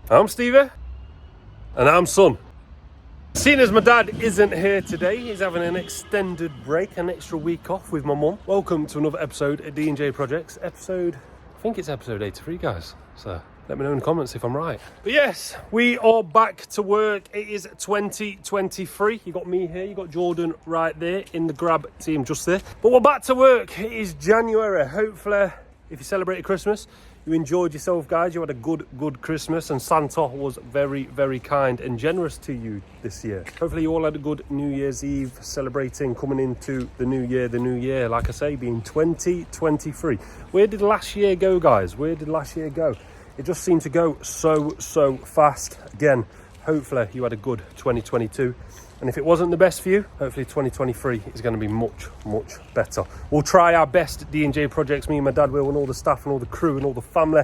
I'm Stevie. And I'm Son. Seeing as my dad isn't here today, he's having an extended break, an extra week off with my mum. Welcome to another episode of D&J Projects. I think it's episode 83, guys. So let me know in the comments if I'm right. But yes, we are back to work. It is 2023. You got me here, you got Jordan right there in the grab team just there. But we're back to work. It is January. Hopefully, if you celebrated Christmas, you enjoyed yourself, guys. You had a good Christmas, and Santa was very kind and generous to you this year. Hopefully you all had a good New Year's Eve, celebrating coming into the new year, like I say, being 2023. Where did last year go, guys? Where did last year go? It just seemed to go so fast. Again, hopefully you had a good 2022. And if it wasn't the best for you, hopefully 2023 is going to be much better. We'll try our best, D&J Projects, me and my dad will, and all the staff and all the crew and all the family,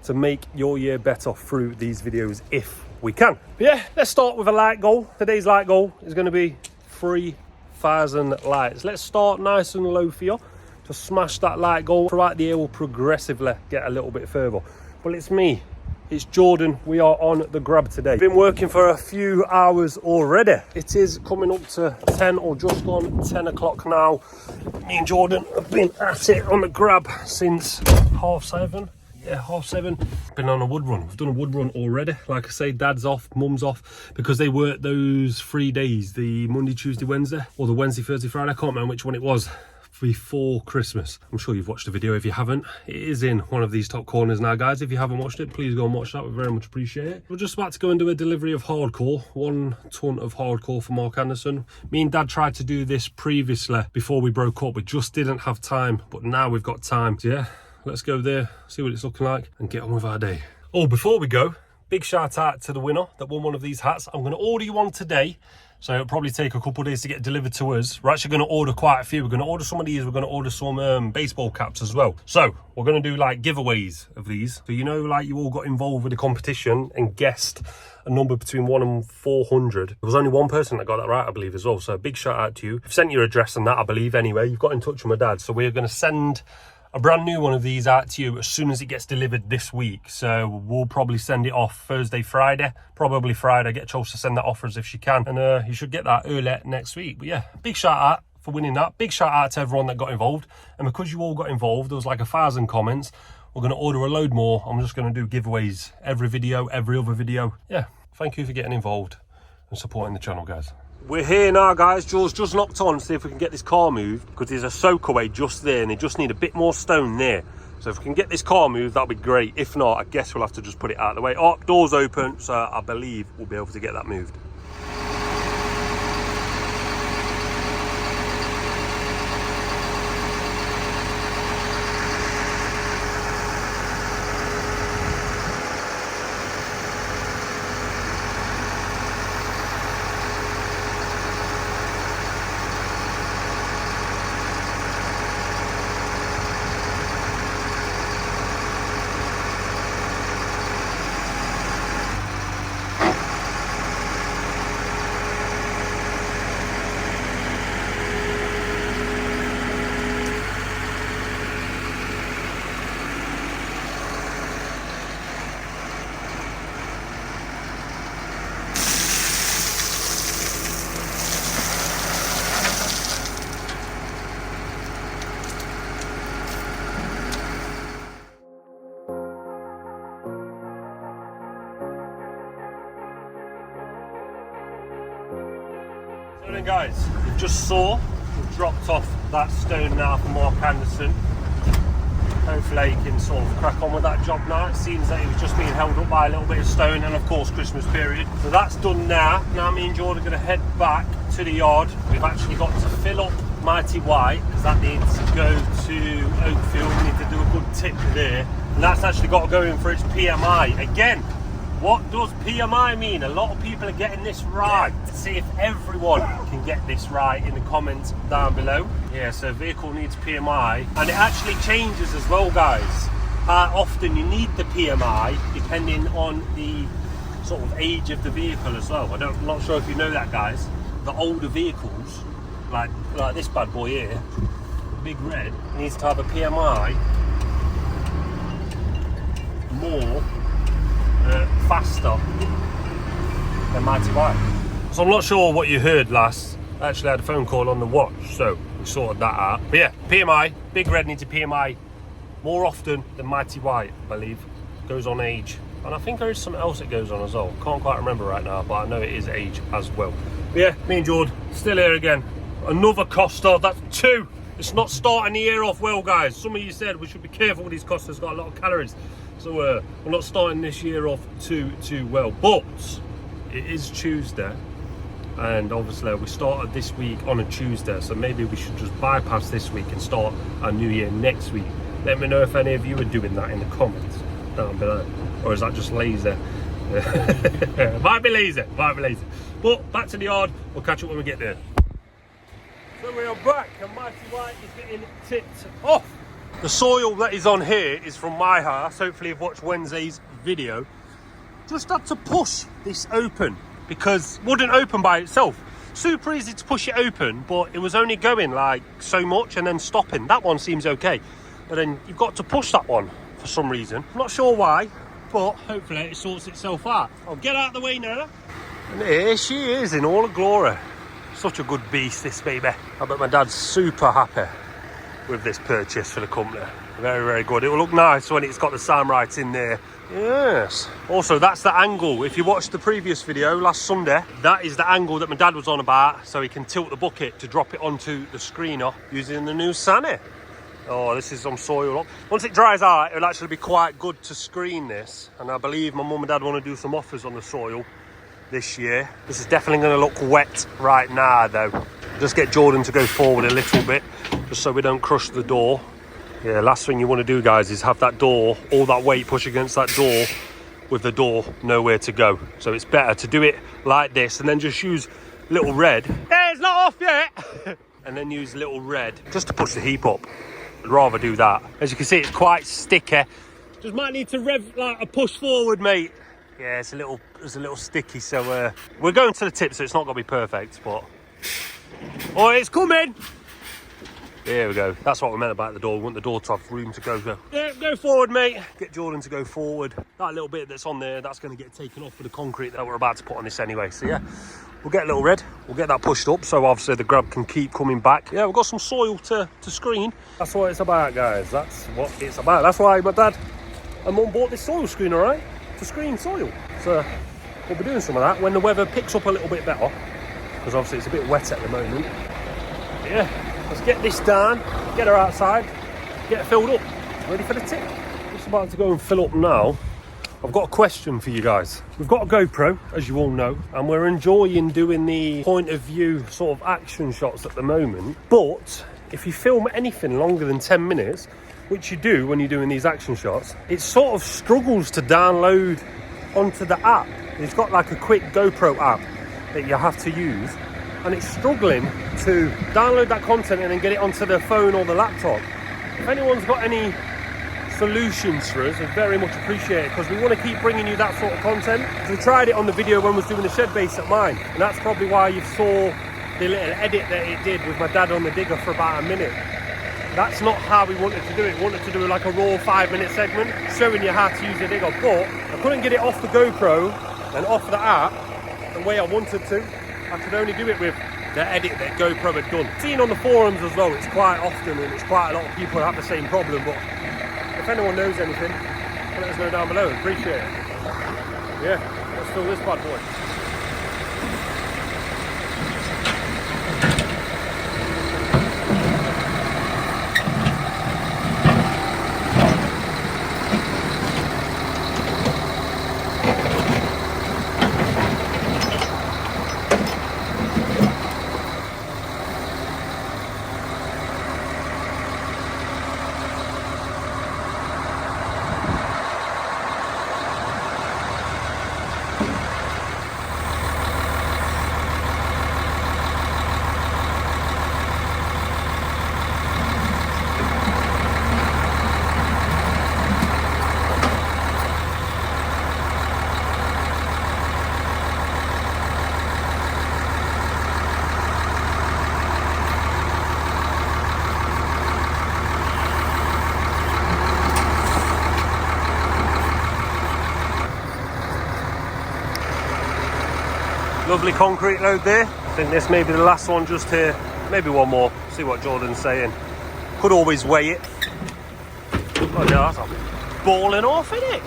to make your year better through these videos if we can. But yeah, let's start with a light goal. Today's light goal is going to be 3,000 likes. Let's start nice and low for you. Just smash that like goal. Throughout the year, we'll progressively get a little bit further. Well, it's me. It's Jordan. We are on the grab today. Been working for a few hours already. It is coming up to 10 or just gone 10 o'clock now. Me and Jordan have been at it on the grab since 7:30. Yeah, 7:30. Been on a wood run. We've done a wood run already. Like I say, dad's off, mum's off, because they work those 3 days, the Monday, Tuesday, Wednesday, or the Wednesday, Thursday, Friday. I can't remember which one it was. Before Christmas. I'm sure you've watched the video. If you haven't, it is in one of these top corners now, guys. If you haven't watched it, please go and watch that. We very much appreciate it. We're just about to go and do a delivery of hardcore, 1 ton of hardcore for Mark Anderson. Me and dad tried to do this previously before we broke up. We just didn't have time, but now we've got time. So yeah, let's go there, see what it's looking like, and get on with our day. Oh, before we go, big shout out to the winner that won one of these hats. I'm going to order you one today. So it'll probably take a couple of days to get delivered to us. We're actually going to order quite a few. We're going to order some of these. We're going to order some baseball caps as well. So we're going to do like giveaways of these. So you know, like you all got involved with the competition and guessed a number between 1 and 400. There was only one person that got that right, I believe, as well. So a big shout out to you. I've sent your address and that, I believe, anyway. You've got in touch with my dad. So we're going to send a brand new one of these out to you as soon as it gets delivered this week. So we'll probably send it off Thursday, Friday, probably Friday. Get Charles to send that off as if she can, and you should get that early next week. But yeah, big shout out for winning that. Big shout out to everyone that got involved, and because you all got involved, there was like 1,000 comments. We're going to order a load more. I'm just going to do giveaways every video, every other video. Yeah, thank you for getting involved and supporting the channel, guys. We're here now, guys. Jules just knocked on to see if we can get this car moved, because there's a soakaway just there and they just need a bit more stone there. So if we can get this car moved, that'll be great. If not, I guess we'll have to just put it out of the way. Oh, door's open, so I believe we'll be able to get that moved. So then, guys, you just saw we've dropped off that stone now for Mark Anderson. Hopefully he can sort of crack on with that job now. It seems that he was just being held up by a little bit of stone, and of course Christmas period. So that's done now. Now me and Jordan are going to head back to the yard. We've actually got to fill up Mighty White, because that needs to go to Oakfield. We need to do a good tip there, and that's actually got to go in for its PMI. Again, what does PMI mean? A lot of people are getting this right. Let's see if everyone can get this right in the comments down below. Yeah, so vehicle needs PMI, and it actually changes as well, guys. How often you need the PMI depending on the sort of age of the vehicle as well. I'm not sure if you know that, guys. The older vehicles, like this bad boy here, the Big Red, needs to have a PMI more faster than Mighty White. So I'm not sure what you heard last. I actually had a phone call on the watch, so we sorted that out. But yeah, PMI, Big Red needs a PMI more often than Mighty White, I believe. Goes on age. And I think there is something else it goes on as well. Can't quite remember right now, but I know it is age as well. But yeah, me and Jord, still here again. Another Costa, that's 2. It's not starting the year off well, guys. Some of you said we should be careful with these Costas, got a lot of calories. So we're not starting this year off too well. But it is Tuesday. And obviously we started this week on a Tuesday. So maybe we should just bypass this week and start our new year next week. Let me know if any of you are doing that in the comments down below. Or is that just lazy? Might be lazy. But back to the yard. We'll catch up when we get there. So we are back and Mighty White is getting tipped off. The soil that is on here is from my house. Hopefully you've watched Wednesday's video. Just had to push this open because it wouldn't open by itself. Super easy to push it open, but it was only going like so much and then stopping. That one seems okay. But then you've got to push that one for some reason. I'm not sure why, but hopefully it sorts itself out. I'll get out of the way now. And here she is in all her glory. Such a good beast, this baby. I bet my dad's super happy with this purchase for the company. Very, very good. It will look nice when it's got the Samurite in there. Yes. Also, that's the angle. If you watched the previous video last Sunday, that is the angle that my dad was on about, so he can tilt the bucket to drop it onto the screener using the new Sani. Oh, this is some soil. Once it dries out, it'll actually be quite good to screen this. And I believe my mum and dad want to do some offers on the soil this year. This is definitely going to look wet right now though. Just get Jordan to go forward a little bit, just so we don't crush the door. Yeah, last thing you want to do, guys, is have that door, all that weight push against that door with the door nowhere to go. So it's better to do it like this and then just use little red. Hey, it's not off yet! And then use little red just to push the heap up. I'd rather do that. As you can see, it's quite sticky. Just might need to rev like a push forward, mate. Yeah, it's a little sticky, so we're going to the tip, so it's not going to be perfect, but... Oh, it's coming! There we go. That's what we meant about the door. We want the door to have room to go. Yeah, go forward, mate. Get Jordan to go forward. That little bit that's on there, that's going to get taken off with the concrete that we're about to put on this anyway. So yeah, we'll get a little red. We'll get that pushed up, so obviously the grab can keep coming back. Yeah, we've got some soil to screen. That's what it's about, guys. That's what it's about. That's why my dad and mum bought this soil screener, right? To screen soil. So we'll be doing some of that when the weather picks up a little bit better, because obviously it's a bit wet at the moment. But yeah, let's get this down, get her outside, get it filled up, ready for the tip. Just about to go and fill up now. I've got a question for you guys. We've got a GoPro, as you all know, and we're enjoying doing the point of view sort of action shots at the moment. But if you film anything longer than 10 minutes, which you do when you're doing these action shots, it sort of struggles to download onto the app. It's got like a quick GoPro app that you have to use, and it's struggling to download that content and then get it onto the phone or the laptop. If anyone's got any solutions for us, I very much appreciate it, because we want to keep bringing you that sort of content. We tried it on the video when we was doing the shed base at mine, and that's probably why you saw the little edit that it did with my dad on the digger for about a minute. That's not how we wanted to do it. We wanted to do like a raw 5-minute segment showing you how to use the digger, but I couldn't get it off the GoPro and off the app the way I wanted to. I could only do it with the edit that GoPro had done. Seen on the forums as well, it's quite often, and it's quite a lot of people have the same problem, but if anyone knows anything, let us know down below. Appreciate it. Yeah, let's fill this bad boy. Lovely concrete load there. I think this may be the last one just here. Maybe one more. See what Jordan's saying. Could always weigh it. Oh no, that's balling off, isn't it?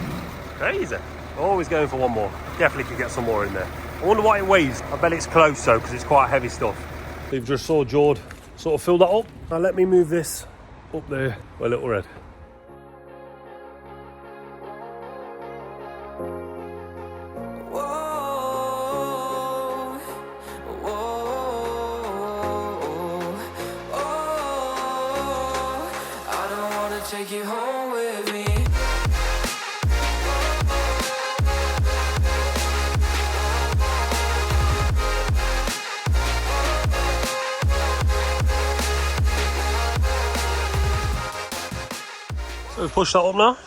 Crazy. Always going for one more. Definitely could get some more in there. I wonder what it weighs. I bet it's close though, because it's quite heavy stuff. We've just saw Jord sort of fill that up. Now let me move this up there with Little Red. Take you home with me. So we've pushed that up now.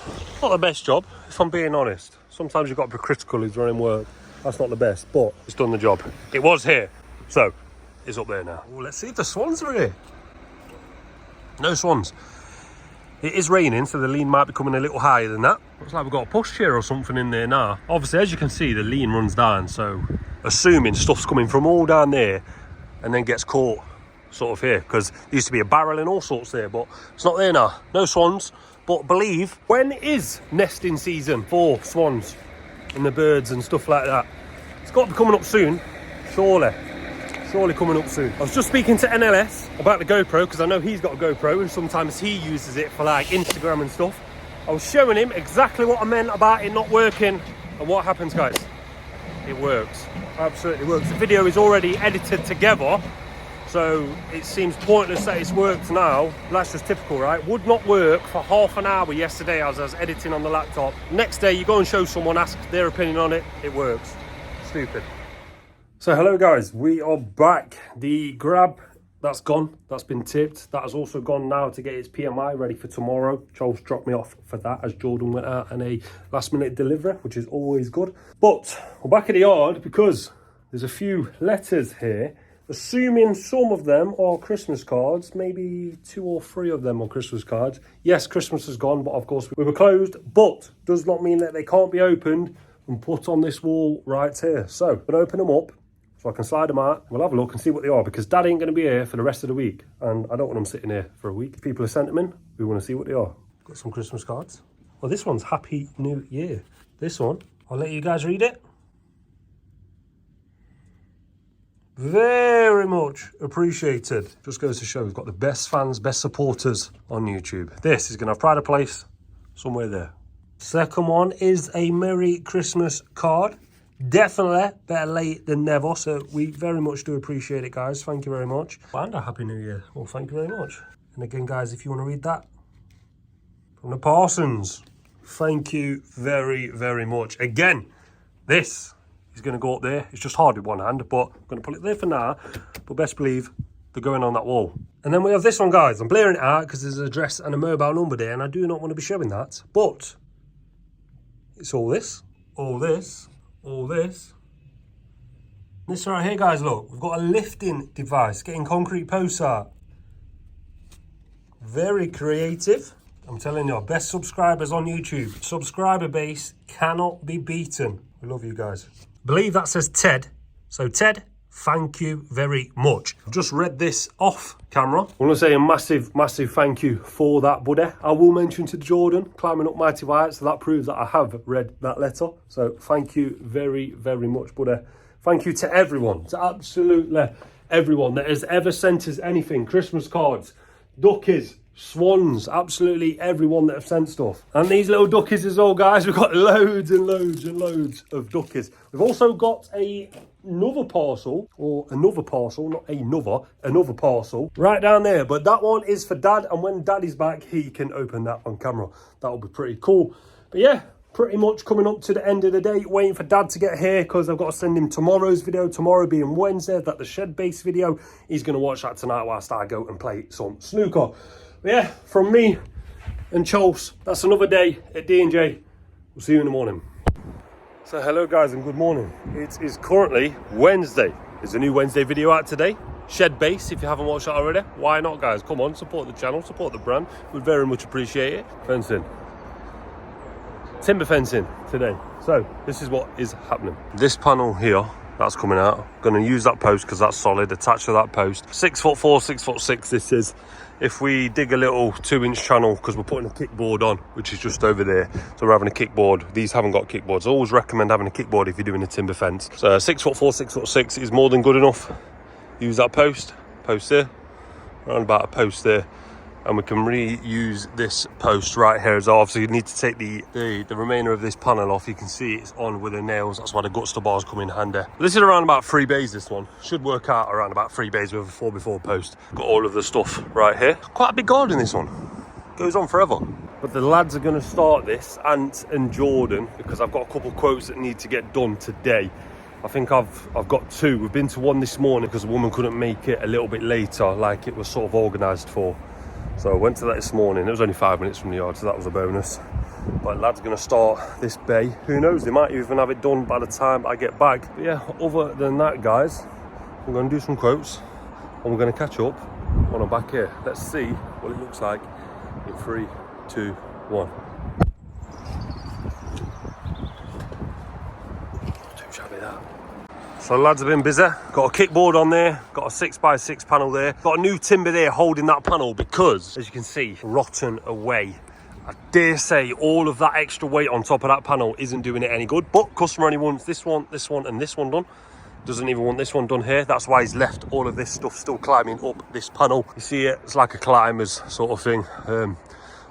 Not the best job, if I'm being honest. Sometimes you've got to be critical who's running work. That's not the best, but it's done the job. It was here, so it's up there now. Ooh, let's see if the swans are here. No swans. It is raining, so the lean might be coming a little higher than that. Looks like we've got a pushchair or something in there now. Obviously, as you can see, the lean runs down, so assuming stuff's coming from all down there and then gets caught sort of here, because there used to be a barrel and all sorts there, but it's not there now. No swans, but believe, when is nesting season for swans and the birds and stuff like that? It's got to be coming up soon, surely. Surely coming up soon. I was just speaking to NLS about the GoPro, because I know he's got a GoPro and sometimes he uses it for like Instagram and stuff. I was showing him exactly what I meant about it not working, and what happens, guys? It works. Absolutely works. The video is already edited together, so it seems pointless that it's worked now. That's just typical, right? Would not work for half an hour yesterday as I was editing on the laptop. Next day you go and show someone, ask their opinion on it, it works. Stupid. So hello guys, we are back. The grab, that's gone, that's been tipped. That has also gone now to get its PMI ready for tomorrow. Charles dropped me off for that as Jordan went out on a last minute delivery, which is always good. But we're back at the yard because there's a few letters here, assuming some of them are Christmas cards, maybe 2 or 3 of them are Christmas cards. Yes, Christmas is gone, but of course we were closed, but does not mean that they can't be opened and put on this wall right here. So I'm gonna open them up, so I can slide them out. We'll have a look and see what they are, because Dad ain't going to be here for the rest of the week, and I don't want them sitting here for a week. If people have sent them in, we want to see what they are. Got some Christmas cards. Well, this one's Happy New Year. This one, I'll let you guys read it. Very much appreciated. Just goes to show we've got the best fans, best supporters on YouTube. This is going to have pride of place somewhere there. Second one is a Merry Christmas card. Definitely better late than never, so we very much do appreciate it, guys. Thank you very much. And a Happy New Year. Well, thank you very much. And again, guys, if you want to read that, from the Parsons, thank you very, very much. Again, this is going to go up there. It's just hard with one hand, but I'm going to put it there for now. But best believe they're going on that wall. And then we have this one, guys. I'm blurring it out because there's an address and a mobile number there, and I do not want to be showing that. But it's all this, all this, all this. This right here, guys, look, we've got a lifting device, getting concrete posts out. Very creative. I'm telling you, best subscribers on YouTube. Subscriber base cannot be beaten. We love you guys. I believe that says Ted. So Ted, thank you very much. I've just read this off camera. I want to say a massive, massive thank you for that, buddy. I will mention to Jordan, climbing up mighty heights, so that proves that I have read that letter. So thank you very, very much, buddy. Thank you to everyone, to absolutely everyone that has ever sent us anything. Christmas cards, duckies, swans, absolutely everyone that have sent stuff. And these little duckies as well, guys. We've got loads and loads and loads of duckies. We've also got another parcel, not another parcel right down there, but that one is for Dad, and when Daddy's back he can open that on camera. That'll be pretty cool. But yeah, pretty much coming up to the end of the day, waiting for Dad to get here because I've got to send him tomorrow's video, tomorrow being Wednesday, that the shed base video. He's going to watch that tonight whilst I go and play some snooker. But yeah, from me and Charles, that's another day at D&J. We'll see you in the morning. So hello guys and good morning. It is currently Wednesday. There's a new Wednesday video out today. Shed base, if you haven't watched that already. Why not, guys? Come on, support the channel, support the brand. We'd very much appreciate it. Fencing. Timber fencing today. So this is what is happening. This panel here That's coming out. Going to use that post because that's solid, attached to that post. 6'4", 6'6" this is. If we dig a little 2-inch channel, because we're putting a kickboard on, which is just over there, so we're having a kickboard. These haven't got kickboards. I always recommend having a kickboard if you're doing a timber fence. So 6'4", 6'6" is more than good enough. Use that post there, around about a post there. And we can reuse this post right here as well. Obviously you need to take the remainder of this panel off. You can see it's on with the nails. That's why the gut stub bars come in handy. This is around about 3 bays, this one. Should work out around about 3 bays with a 4x4 post. Got all of the stuff right here. Quite a big garden, this one. Goes on forever. But the lads are going to start this, Ant and Jordan, because I've got a couple quotes that need to get done today. I think I've got 2. We've been to one this morning because a woman couldn't make it a little bit later, like it was sort of organised for. So I went to that this morning. It was only 5 minutes from the yard, so that was a bonus. But lads are going to start this bay. Who knows, they might even have it done by the time I get back. But yeah, other than that, guys, I'm going to do some quotes and we're going to catch up when I'm back here. Let's see what it looks like in 3, 2, 1. Too shabby that. So lads have been busy. Got a kickboard on there, got a 6x6 panel there, got a new timber there holding that panel because, as you can see, rotten away. I dare say all of that extra weight on top of that panel isn't doing it any good, but customer only wants this one and this one done. Doesn't even want this one done here. That's why he's left all of this stuff still climbing up this panel. You see it, it's like a climber's sort of thing.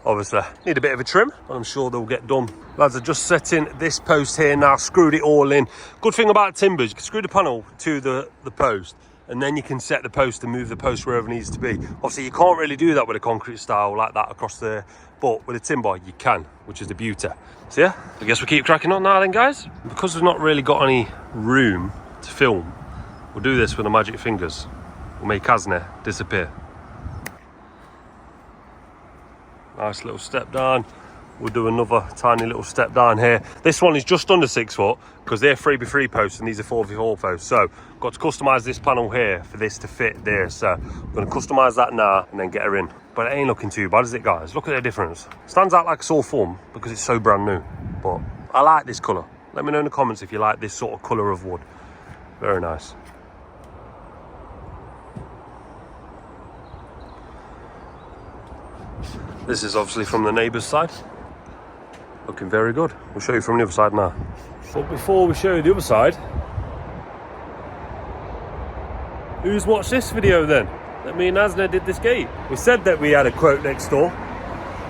Obviously need a bit of a trim, but I'm sure they'll get done. Lads are just setting this post here now, screwed it all in. Good thing about timbers, you can screw the panel to the post and then you can set the post and move the post wherever it needs to be. Obviously you can't really do that with a concrete style like that across there, but with a timber you can, which is the beauty. So yeah, I guess we keep cracking on now then, guys. Because we've not really got any room to film, we'll do this with the magic fingers. We'll make Asne disappear. Nice little step down. We'll do another tiny little step down here. This one is just under 6 foot because they're 3x3 posts and these are 4x4 posts. So got to customise this panel here for this to fit there. So I'm going to customise that now and then get her in. But it ain't looking too bad, is it, guys? Look at the difference. Stands out like sore thumb because it's so brand new. But I like this colour. Let me know in the comments if you like this sort of colour of wood. Very nice. This is obviously from the neighbour's side. Looking very good. We'll show you from the other side now. But before we show you the other side, who's watched this video then? That me and Asne did this gate. We said that we had a quote next door.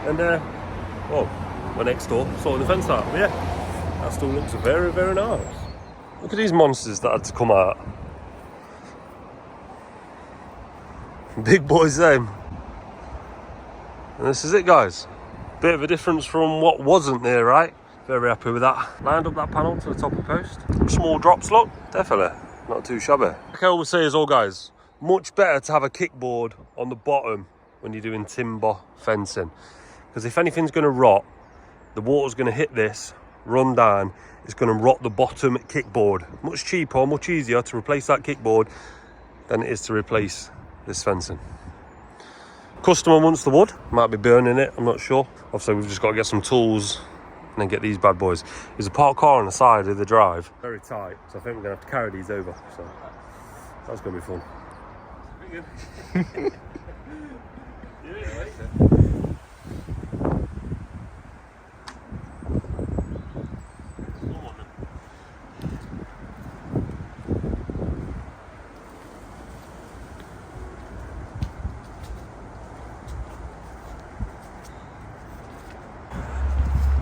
And well, we're next door, sorting the fence out. But yeah, that still looks very, very nice. Look at these monsters that had to come out. Big boys them. And this is it, guys. Bit of a difference from what wasn't there, right? Very happy with that. Lined up that panel to the top of the post. Small drops, look. Definitely not too shabby. Like I always say as well, guys, much better to have a kickboard on the bottom when you're doing timber fencing. Because if anything's going to rot, the water's going to hit this, run down, it's going to rot the bottom kickboard. Much cheaper, much easier to replace that kickboard than it is to replace this fencing. Customer wants the wood, might be burning it, I'm not sure. Obviously we've just got to get some tools and then get these bad boys. There's a parked car on the side of the drive. Very tight, so I think we're going to have to carry these over. So that's going to be fun.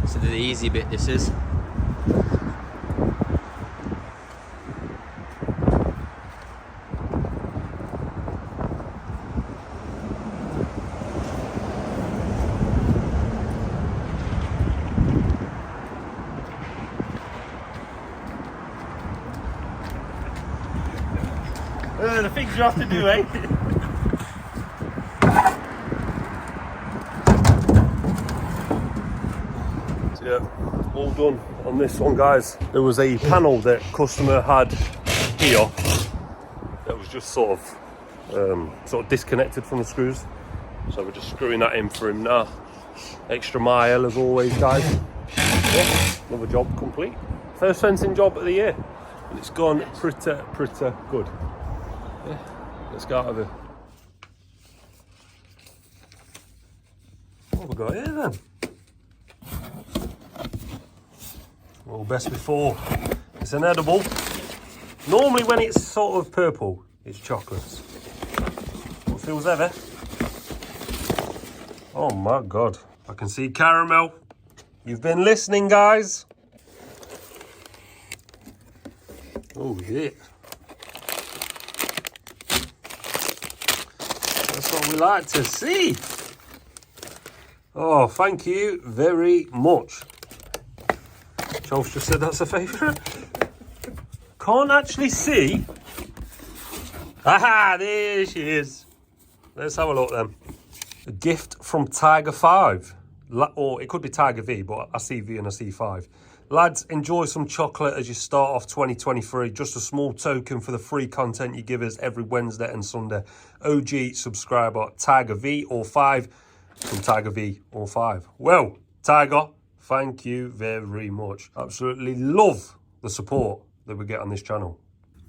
So the easy bit this is. The things you have to do, eh? Yeah, all done on this one, guys. There was a panel that customer had here that was just sort of disconnected from the screws. So we're just screwing that in for him now. Extra mile as always, guys. Yeah, another job complete. First fencing job of the year. and it's gone pretty good. Yeah, let's go out of here. What have we got here then? Well, best before. It's an edible. Normally when it's sort of purple, it's chocolates. What feels heavy? Oh my God. I can see caramel. You've been listening, guys. Oh yeah. That's what we like to see. Oh, thank you very much. Charles just said that's a favourite. Can't actually see. Aha, there she is. Let's have a look then. A gift from Tiger 5. Or it could be Tiger V, but I see V and I see 5. Lads, enjoy some chocolate as you start off 2023. Just a small token for the free content you give us every Wednesday and Sunday. OG subscriber, Tiger V or 5 from Tiger V or 5. Well, Tiger, thank you very much. Absolutely love the support that we get on this channel.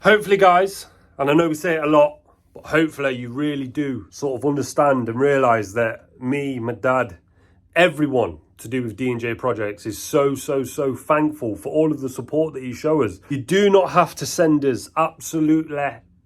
Hopefully, guys, and I know we say it a lot, but hopefully you really do sort of understand and realise that me, my dad, everyone to do with D&J Projects is so thankful for all of the support that you show us. You do not have to send us absolutely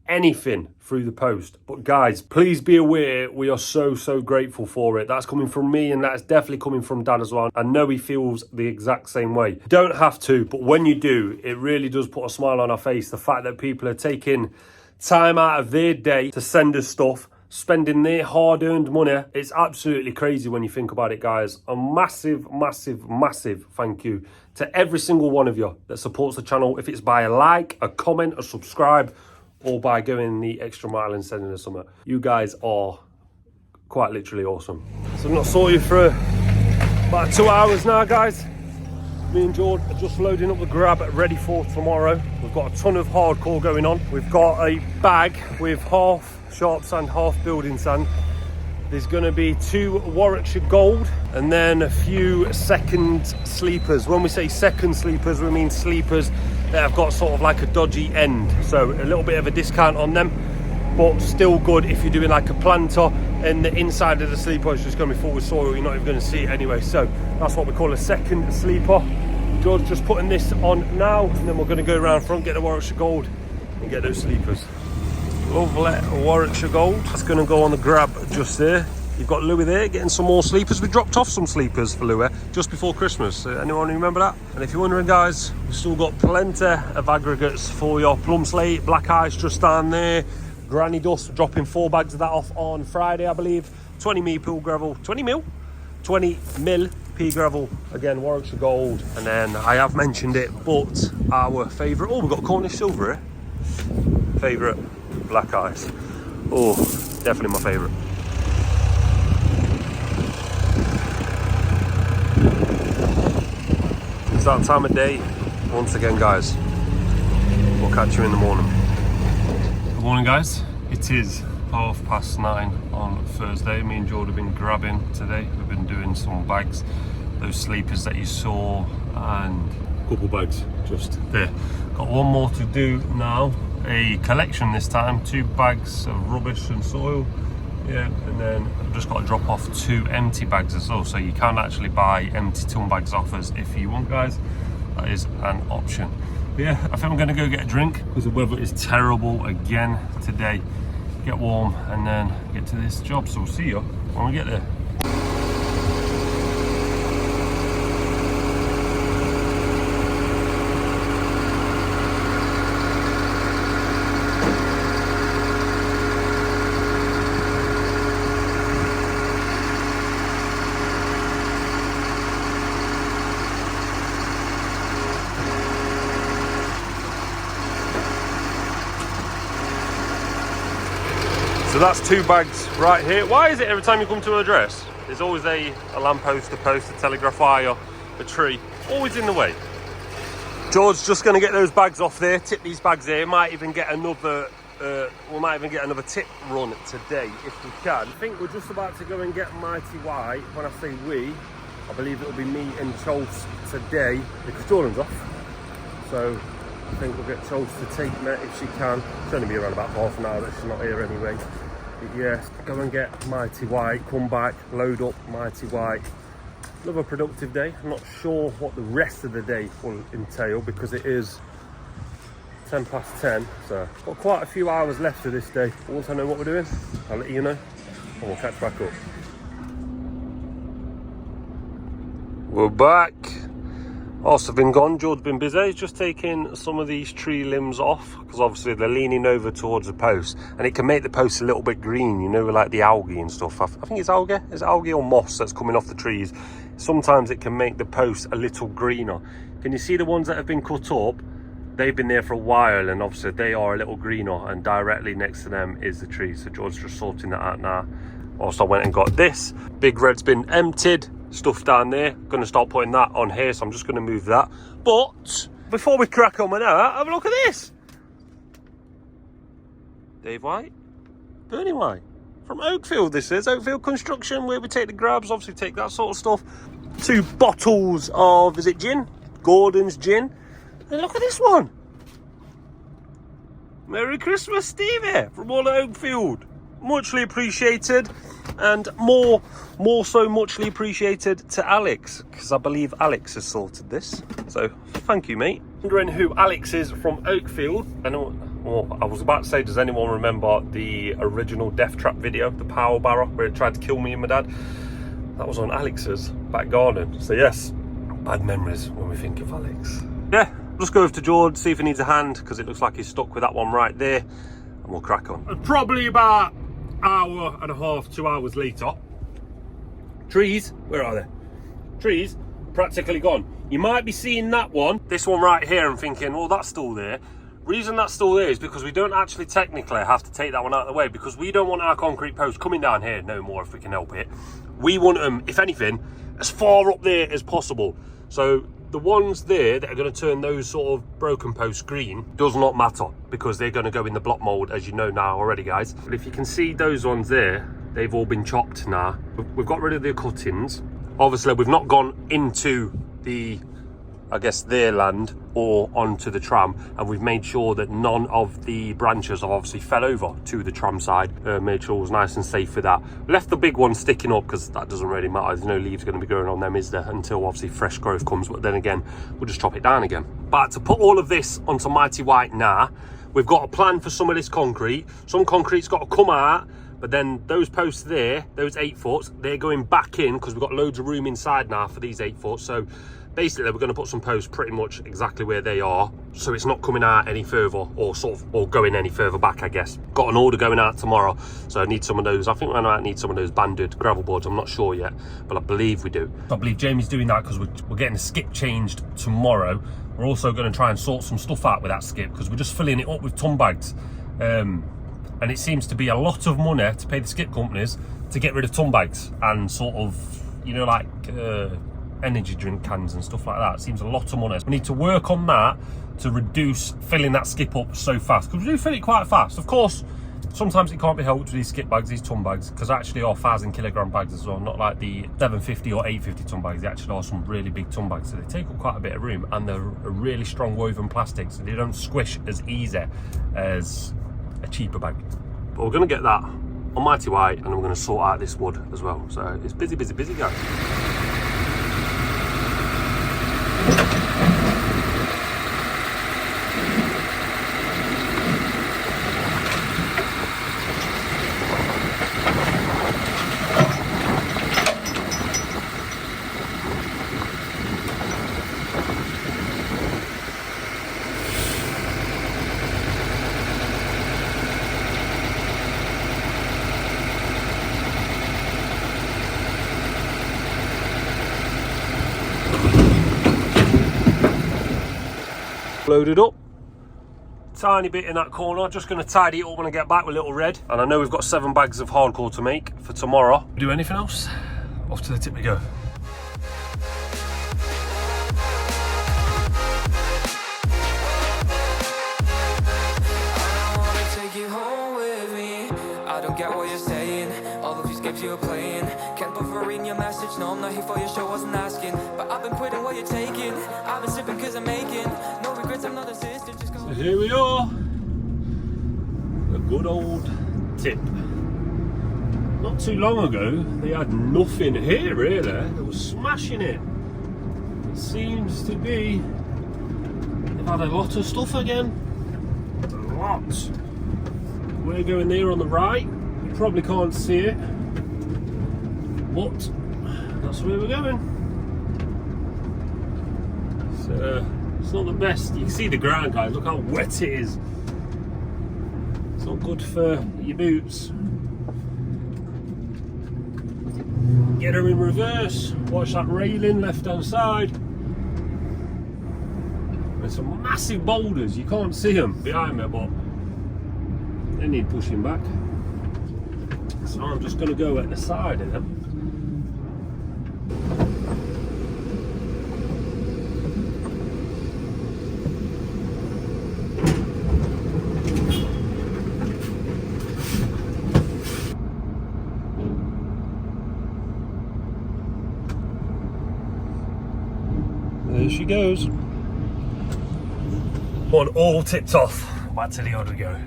anything through the post. But guys, please be aware we are so grateful for it. That's coming from me and that's definitely coming from Dad as well. I know he feels the exact same way. You don't have to, but when you do, it really does put a smile on our face. The fact that people are taking time out of their day to send us stuff, spending their hard-earned money. It's absolutely crazy when you think about it, guys. A massive thank you to every single one of you that supports the channel. If it's by a like, a comment, a subscribe, or by going the extra mile and sending us something. You guys are quite literally awesome. So I've not saw you for about 2 hours now, guys. Me and George are just loading up the grab ready for tomorrow. We've got a ton of hardcore going on. We've got a bag with half sharp sand, half building sand. There's going to be 2 Warwickshire Gold and then a few second sleepers. When we say second sleepers, we mean sleepers that have got sort of like a dodgy end. So a little bit of a discount on them, but still good if you're doing like a planter and the inside of the sleeper is just going to be full with soil. You're not even going to see it anyway. So that's what we call a second sleeper. George just putting this on now, and then we're going to go around front, get the Warwickshire Gold and get those sleepers. Lovely Warwickshire Gold. That's going to go on the grab just there. You've got Louis there getting some more sleepers. We dropped off some sleepers for Louis just before Christmas. Anyone remember that? And if you're wondering, guys, we've still got plenty of aggregates for your plum slate, black ice just down there. Granny dust, dropping 4 bags of that off on Friday, I believe. 20 mil pea gravel. 20 mil pea gravel. Again, Warwickshire Gold. And then I have mentioned it, but our favourite. Oh, we've got Cornish silver here. Favourite. Black ice. Oh, definitely my favourite. It's that time of day once again, guys. We'll catch you in the morning. Good morning, guys. It is 9:30 on Thursday. Me and George have been grabbing today. We've been doing some bags, those sleepers that you saw, and a couple bags just there. Got one more to do now. A collection this time, 2 bags of rubbish and soil, yeah, and then I've just got to drop off 2 empty bags as well, so you can actually buy empty ton bags off us if you want, guys. That is an option. But yeah, I think I'm going to go get a drink because the weather is terrible again today. Get warm and then get to this job, so we'll see you when we get there. So that's 2 bags right here. Why is it every time you come to an address, there's always a lamppost, a post, a telegraph wire, a tree, always in the way? George's just going to get those bags off there, tip these bags here. Might even get another, we might even get another tip run today if we can. I think we're just about to go and get Mighty White. When I say we, I believe it'll be me and Charles today because Jordan's off. So I think we'll get told to take Met if she can. It's only be around about half an hour that she's not here anyway. But yeah, go and get Mighty White, come back, load up Mighty White. Another productive day. I'm not sure what the rest of the day will entail because it is 10 past 10, so got quite a few hours left of this day. Once I know what we're doing, I'll let you know and we'll catch back up. We're back. Also been gone, George's been busy. He's just taking some of these tree limbs off because obviously they're leaning over towards the post and it can make the post a little bit green, you know, like the algae and stuff. I think it's algae. It's algae or moss that's coming off the trees. Sometimes it can make the post a little greener. Can you see the ones that have been cut up? They've been there for a while and obviously they are a little greener, and directly next to them is the tree. So George's just sorting that out now. Also went and got this. Big red's been emptied. Stuff down there, going to start putting that on here, so I'm just going to move that. But before we crack on with that, have a look at this. Dave White, Bernie White from Oakfield. This is Oakfield Construction, where we take the grabs, obviously take that sort of stuff. 2 bottles of, is it gin? Gordon's gin. And look at this one. Merry Christmas, Stevie, from all at Oakfield. Muchly appreciated, and more so muchly appreciated to Alex, because I believe Alex has sorted this, so thank you, mate. Wondering who Alex is from Oakfield. I was about to say, does anyone remember the original Death Trap video, the power barrow, where it tried to kill me and my dad? That was on Alex's back garden. So yes, bad memories when we think of Alex. Yeah, just go over to George, see if he needs a hand, because it looks like he's stuck with that one right there, and we'll crack on. Probably about hour and a half, 2 hours later, trees, where are they? Trees practically gone. You might be seeing that one, this one right here, and thinking, well, that's still there. Reason that's still there is because we don't actually technically have to take that one out of the way, because we don't want our concrete posts coming down here no more if we can help it. We want them, if anything, as far up there as possible. So the ones there that are going to turn those sort of broken posts green does not matter, because they're going to go in the block mold, as you know now already, guys. But if you can see those ones there, they've all been chopped now. We've got rid of the cuttings. Obviously, we've not gone into the, I guess, their land or onto the tram, and we've made sure that none of the branches have obviously fell over to the tram side. Made sure it was nice and safe for that. Left the big one sticking up because that doesn't really matter. There's no leaves going to be growing on them, is there, until obviously fresh growth comes. But then again, we'll just chop it down again. But to put all of this onto Mighty White now, we've got a plan for some of this concrete. Some concrete's got to come out, but then those posts there, those 8 foots, they're going back in because we've got loads of room inside now for these 8 foot. So basically, we're going to put some posts pretty much exactly where they are, so it's not coming out any further, or going any further back, I guess. Got an order going out tomorrow, so I need some of those. I think we might need some of those banded gravel boards. I'm not sure yet, but I believe we do. I believe Jamie's doing that because we're getting the skip changed tomorrow. We're also going to try and sort some stuff out with that skip because we're just filling it up with ton bags. And it seems to be a lot of money to pay the skip companies to get rid of ton bags and sort of, you know, like energy drink cans and stuff like that. It seems a lot of money. We need to work on that to reduce filling that skip up so fast, because we do fill it quite fast. Of course, sometimes it can't be helped with these skip bags, these ton bags, because actually are 1,000 kilogram bags as well, not like the 750 or 850 ton bags. They actually are some really big ton bags, so they take up quite a bit of room, and they're a really strong woven plastic, so they don't squish as easy as a cheaper bag. But we're going to get that on Mighty White, and we're going to sort out this wood as well. So it's busy, busy, busy, guys. Loaded up, tiny bit in that corner, just going to tidy it up when I get back with Little Red. And I know we've got 7 bags of hardcore to make for tomorrow. Do anything else? Off to the tip we go. I wanna take you home with me. I don't get what you're saying, all of these games you're playing. Can't bother reading your message, no, I'm not here for your show, wasn't asking. But I've been putting what you're taking, I've been sipping cause I'm making no regrets, I'm not a sister, just here we are. The good old tip. Not too long ago, they had nothing here really. They were smashing it. It seems to be they've had a lot of stuff again. A lot. We're going there on the right. You probably can't see it, but that's where we're going. So it's not the best. You can see the ground, guys. Look how wet it is. It's not good for your boots. Get her in reverse. Watch that railing left hand side. There's some massive boulders. You can't see them behind me, but they need pushing back. So I'm just going to go at the side of them. There she goes. One all tipped off. Back to the other go.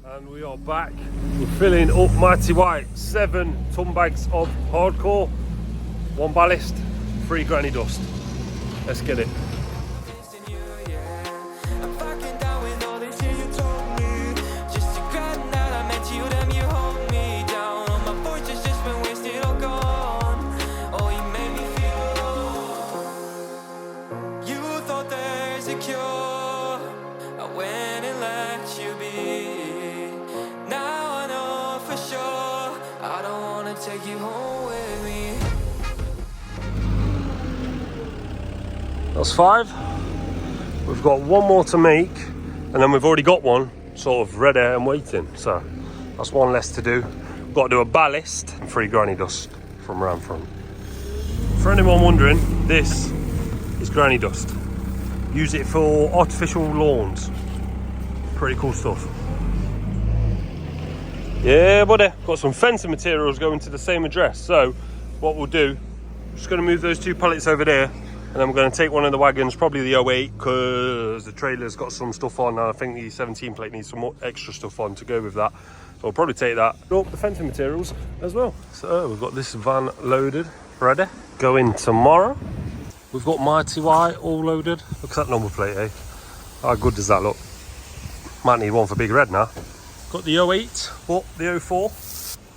And we are back. We're filling up Mighty White. 7 ton bags of hardcore, 1 ballast, 3 granny dust. Let's get it. Take you home with me. That's 5. We've got 1 more to make, and then we've already got 1 sort of ready and waiting. So that's 1 less to do. We've got to do a ballast and 3 granny dust from around front. For anyone wondering, this is granny dust. Use it for artificial lawns. Pretty cool stuff. Yeah, buddy. Got some fencing materials going to the same address. So what we'll do, I'm just going to move those 2 pallets over there, and then we're going to take one of the wagons, probably the 08, because the trailer's got some stuff on, and I think the 17 plate needs some more extra stuff on to go with that. So we'll probably take that. Up the fencing materials as well. So we've got this van loaded, ready. Going tomorrow. We've got Mighty White all loaded. Look at that number plate, eh? How good does that look? Might need one for Big Red now. Got the 08, but the 04.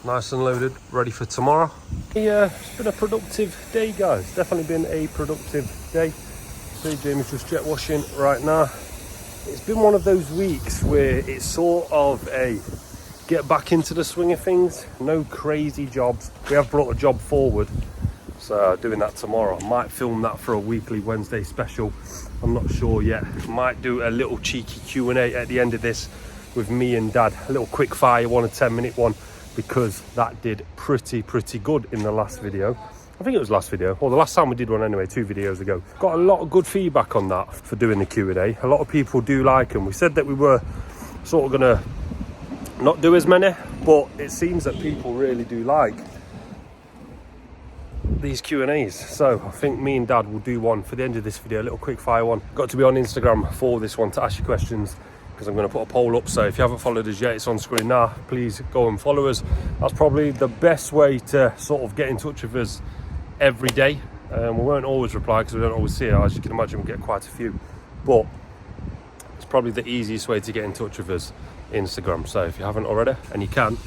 Nice and loaded, ready for tomorrow. Yeah, it's been a productive day, guys. Definitely been a productive day. See, Jamie's just jet washing right now. It's been one of those weeks where it's sort of a get back into the swing of things. No crazy jobs. We have brought a job forward, so doing that tomorrow. I might film that for a weekly Wednesday special. I'm not sure yet. Might do a little cheeky Q&A at the end of this with me and Dad. A little quick fire one, a 10-minute one, because that did pretty good in the last video. I think it was last video, or the last time we did one anyway, 2 videos ago. Got a lot of good feedback on that for doing the Q&A. A lot of people do like them. We said that we were sort of gonna not do as many, but it seems that people really do like these Q&As. So I think me and Dad will do one for the end of this video, a little quick fire one. Got to be on Instagram for this one to ask you questions, because I'm going to put a poll up. So if you haven't followed us yet, it's on screen now. Please go and follow us. That's probably the best way to sort of get in touch with us every day. We won't always reply because we don't always see it. As you can imagine, we get quite a few, but it's probably the easiest way to get in touch with us, Instagram. So if you haven't already, and you can,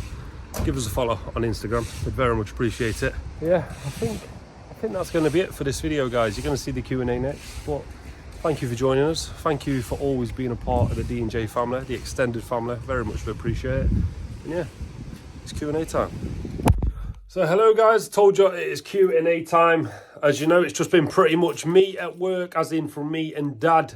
give us a follow on Instagram. We'd very much appreciate it. Yeah, I think that's going to be it for this video, guys. You're going to see the Q&A next, but thank you for joining us. Thank you for always being a part of the D&J family, the extended family. Very much appreciate it. And yeah, it's Q&A time. So hello guys, told you it is Q&A time. As you know, it's just been pretty much me at work, as in from me and Dad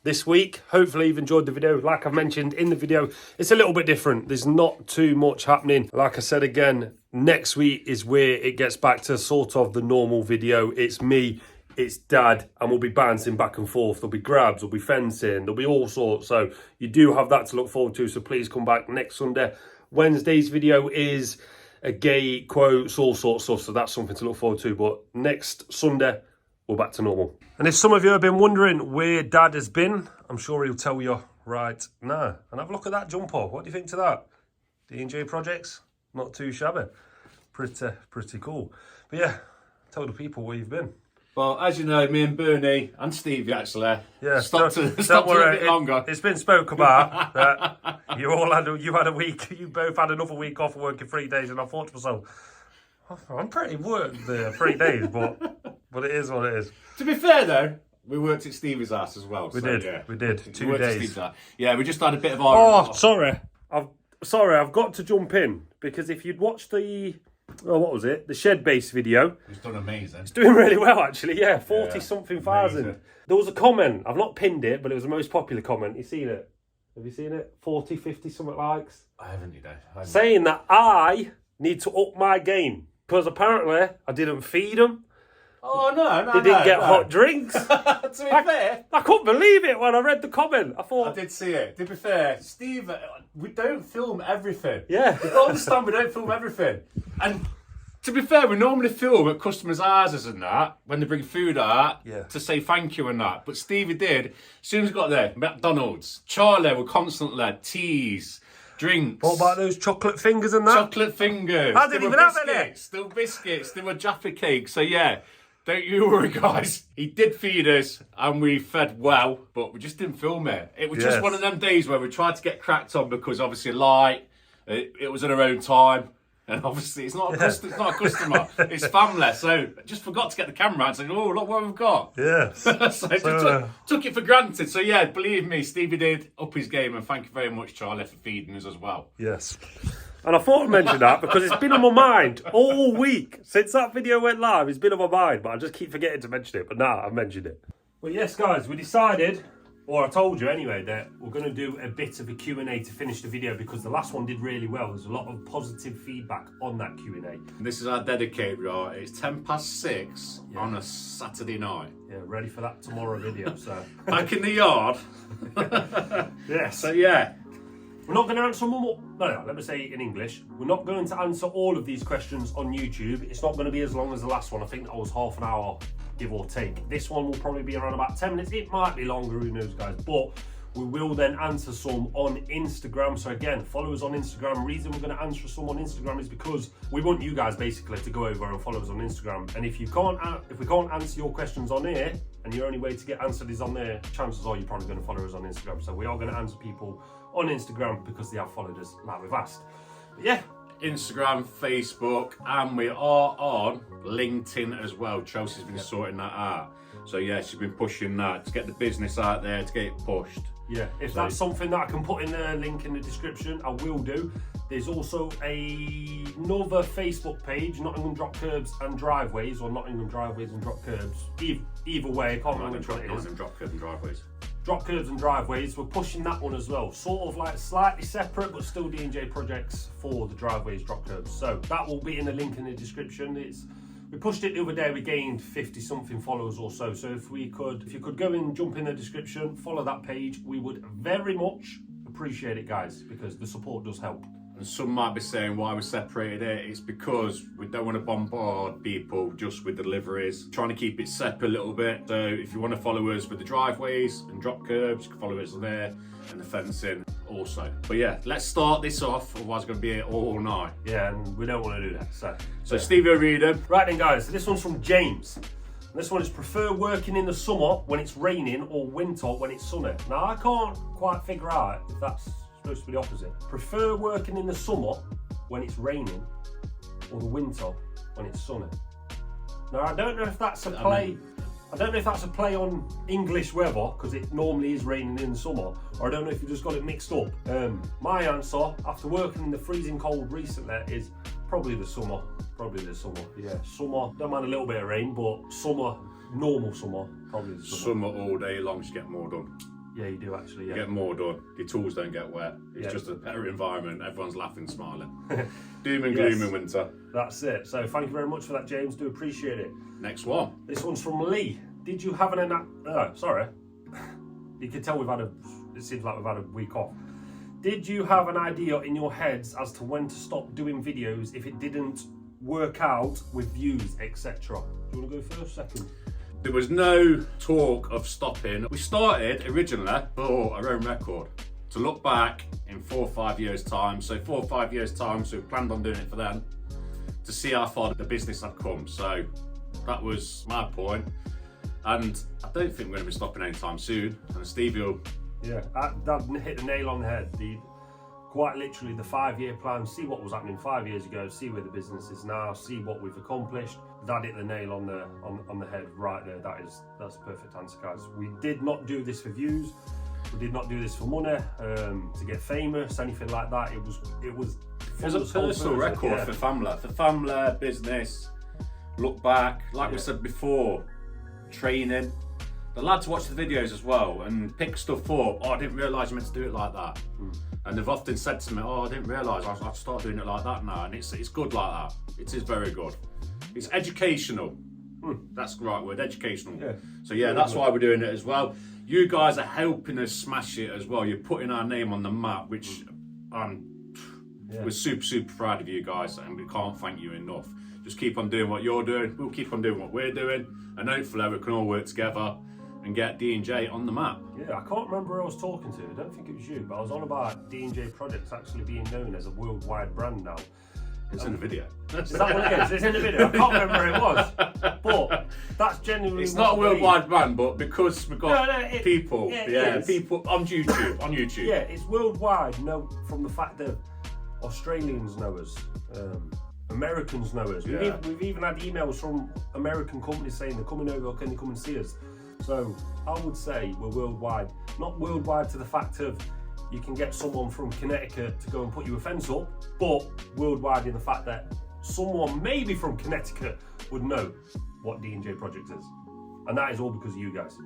this week. Hopefully you've enjoyed the video. Like I've mentioned in the video, it's a little bit different. There's not too much happening. Like I said again, next week is where it gets back to sort of the normal video. It's me, it's Dad, and we'll be bouncing back and forth. There'll be grabs, there'll be fencing, there'll be all sorts. So you do have that to look forward to. So please come back next Sunday. Wednesday's video is a gay quotes, all sorts of stuff. So that's something to look forward to. But next Sunday, we're back to normal. And if some of you have been wondering where Dad has been, I'm sure he'll tell you right now. And have a look at that jumper. What do you think to that? D&J Projects? Not too shabby. Pretty cool. But yeah, tell the people where you've been. Well, as you know, me and Bernie and Stevie actually stopped a bit longer. It's been spoke about that you had a week. You both had another week off working 3 days, and I thought to myself, I'm pretty worked there 3 days, but it is what it is. To be fair though, we worked at Stevie's house as well. We did 2 days. Yeah, we just had a bit of sorry, I've got to jump in because if you'd watched the the shed base video. It's done amazing. It's doing really well, actually. Yeah, 40-something thousand. Amazing. There was a comment. I've not pinned it, but it was the most popular comment. You seen it? Have you seen it? 40, 50 something likes. I haven't, you know. Saying that I need to up my game because apparently I didn't feed them. Oh no! They didn't get hot drinks. To be fair, I couldn't believe it when I read the comment. I thought I did see it. To be fair, Steve, we don't film everything. Yeah. You don't understand. We don't film everything. And to be fair, we normally film at customers' houses and that when they bring food out to say thank you and that. But Stevie did. As soon as he got there, McDonald's, Charlie were constantly teas, drinks. What about those chocolate fingers and that? Chocolate fingers. I didn't even have any. Still biscuits. There were Jaffa cakes. So yeah. Don't you worry, guys. He did feed us, and we fed well, but we just didn't film it. It was just one of them days where we tried to get cracked on because obviously light, it was at our own time, and obviously it's not a customer, it's family. So I just forgot to get the camera out and said, "Oh, look what we've got." Yeah. so took it for granted. So yeah, believe me, Stevie did up his game, and thank you very much, Charlie, for feeding us as well. Yes. And I thought I'd mention that because it's been on my mind all week. Since that video went live, it's been on my mind, but I just keep forgetting to mention it. But now I've mentioned it. Well, yes, guys, we decided, or I told you anyway, that we're going to do a bit of a Q&A to finish the video because the last one did really well. There's a lot of positive feedback on that Q&A. This is our dedicated, right? It's 6:10 on a Saturday night. Yeah, ready for that tomorrow video, so. Back in the yard. Yes. So, yeah. We're not going to answer more. No, let me say it in English. We're not going to answer all of these questions on YouTube. It's not going to be as long as the last one. I think that was half an hour, give or take. This one will probably be around about 10 minutes. It might be longer, who knows, guys. But we will then answer some on Instagram. So again, follow us on Instagram. The reason we're going to answer some on Instagram is because we want you guys basically to go over and follow us on Instagram. And if we can't answer your questions on here, and your only way to get answered is on there, chances are you're probably going to follow us on Instagram. So we are going to answer people on Instagram because they have followed us like we've asked. But yeah. Instagram, Facebook, and we are on LinkedIn as well. Chelsea's been sorting that out. So yeah, she's been pushing that to get the business out there, to get it pushed. Yeah, if that's something that I can put in the link in the description, I will do. There's also another Facebook page, Nottingham Drop Curbs and Driveways, or Nottingham Driveways and Drop Curbs. Either way, I can't remember which one it is. Nottingham Drop Curbs and Driveways. Drop Curbs and Driveways, we're pushing that one as well. Sort of like slightly separate, but still D&J Projects for the Driveways, Drop Curbs. So that will be in the link in the description. We pushed it the other day, we gained 50-something followers or so. So if you could go and jump in the description, follow that page, we would very much appreciate it, guys, because the support does help. And some might be saying why we separated it. It's because we don't want to bombard people just with deliveries. Trying to keep it separate a little bit. So if you want to follow us with the driveways and drop curbs, you can follow us there, and the fencing also. But yeah, let's start this off, otherwise it's going to be here all night. Yeah, and we don't want to do that. So Stevie will read them. Right then, guys, so this one's from James. And this one is prefer working in the summer when it's raining or winter when it's sunny. Now, I can't quite figure out if that's supposed to be the opposite. Prefer working in the summer when it's raining or the winter when it's sunny. Now, I don't know if that's a play. I don't know if that's a play on English weather because it normally is raining in the summer, or I don't know if you just got it mixed up. My answer, after working in the freezing cold recently, is probably the summer. Probably the summer. Yeah, summer. Don't mind a little bit of rain, but summer, normal summer, probably the summer. Summer all day long, just get more done. Yeah, you do actually. Yeah. Get more done. Your tools don't get wet. It's just a better environment. Everyone's laughing, smiling. Doom and gloom in winter. That's it. So thank you very much for that, James. Do appreciate it. Next one. This one's from Lee. Did you have sorry. You can tell it seems like we've had a week off. Did you have an idea in your heads as to when to stop doing videos if it didn't work out with views, etc.? Do you want to go first, second? There was no talk of stopping. We started originally for our own record to look back in 4 or 5 years' time. So 4 or 5 years' time, so we planned on doing it for them to see how far the business had come. So that was my point. And I don't think we're going to be stopping anytime soon. And Stevie will... Yeah, that hit the nail on the head. Quite literally the 5-year plan, see what was happening 5 years ago, see where the business is now, see what we've accomplished. That hit the nail on the head right there. That's a perfect answer, guys. We did not do this for views. We did not do this for money, to get famous, anything like that. It was a personal record for family, business, look back, like we said before, training. The lads watch the videos as well and pick stuff up. Oh, I didn't realise you meant to do it like that. And they've often said to me, oh, I didn't realise I'll start doing it like that now. And it's good like that. It is very good. It's educational. That's the right word, educational. Yeah. So yeah, that's why we're doing it as well. You guys are helping us smash it as well. You're putting our name on the map, which we're super, super proud of you guys, and we can't thank you enough. Just keep on doing what you're doing. We'll keep on doing what we're doing, and hopefully we can all work together and get D&J on the map. Yeah, I can't remember who I was talking to. I don't think it was you, but I was on about D&J Projects actually being known as a worldwide brand now. It's in the video. Is that what it is? It's in the video. I can't remember where it was. But that's genuinely... It's not a worldwide brand, but because we've got people, people on YouTube. Yeah, it's worldwide, from the fact that Australians know us, Americans know us. We've even had emails from American companies saying they're coming over, can you come and see us? So I would say we're worldwide. Not worldwide to the fact of you can get someone from Connecticut to go and put you a fence up, but worldwide in the fact that someone maybe from Connecticut would know what D&J Projects is. And that is all because of you guys.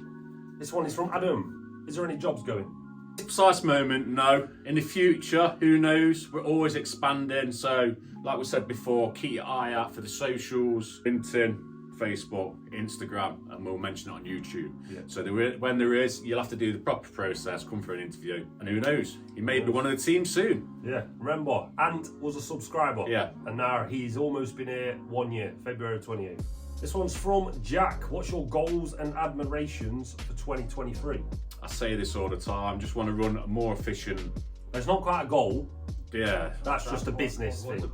This one is from Adam. Is there any jobs going? Precise moment, no. In the future, who knows? We're always expanding. So, like we said before, keep your eye out for the socials, LinkedIn, Facebook, Instagram, and we'll mention it on YouTube. Yeah. So when there is, you'll have to do the proper process, come for an interview, and who knows? He may be one of the team soon. Yeah, remember, Ant was a subscriber. Yeah. And now he's almost been here 1 year, February 28th. This one's from Jack. What's your goals and admirations for 2023? I say this all the time, just want to run a more efficient... It's not quite a goal. Yeah. That's just a business thing.